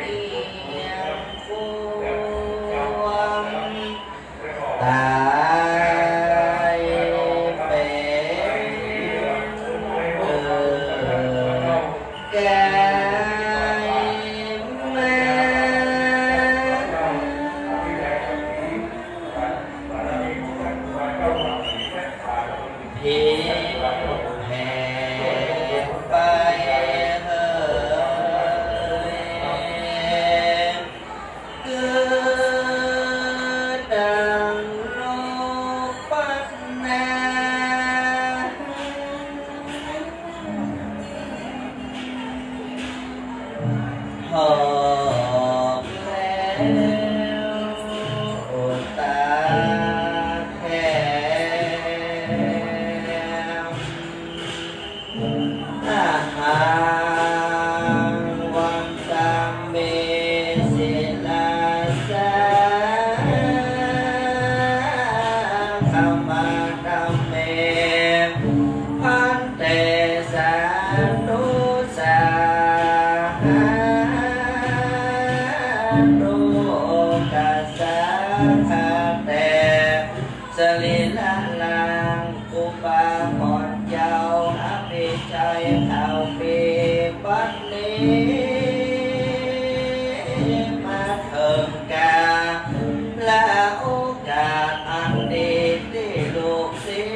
Speaker 2: เอียงพวงตายเป็นกายมา หิแห่ไปเหินเกิดดังโลกปัญนาหอบแล้วอุตตาแค่อาหารวันตังเมศิลาสาธรรมะธัมเมพันเตสาธุสาธุกัสสะ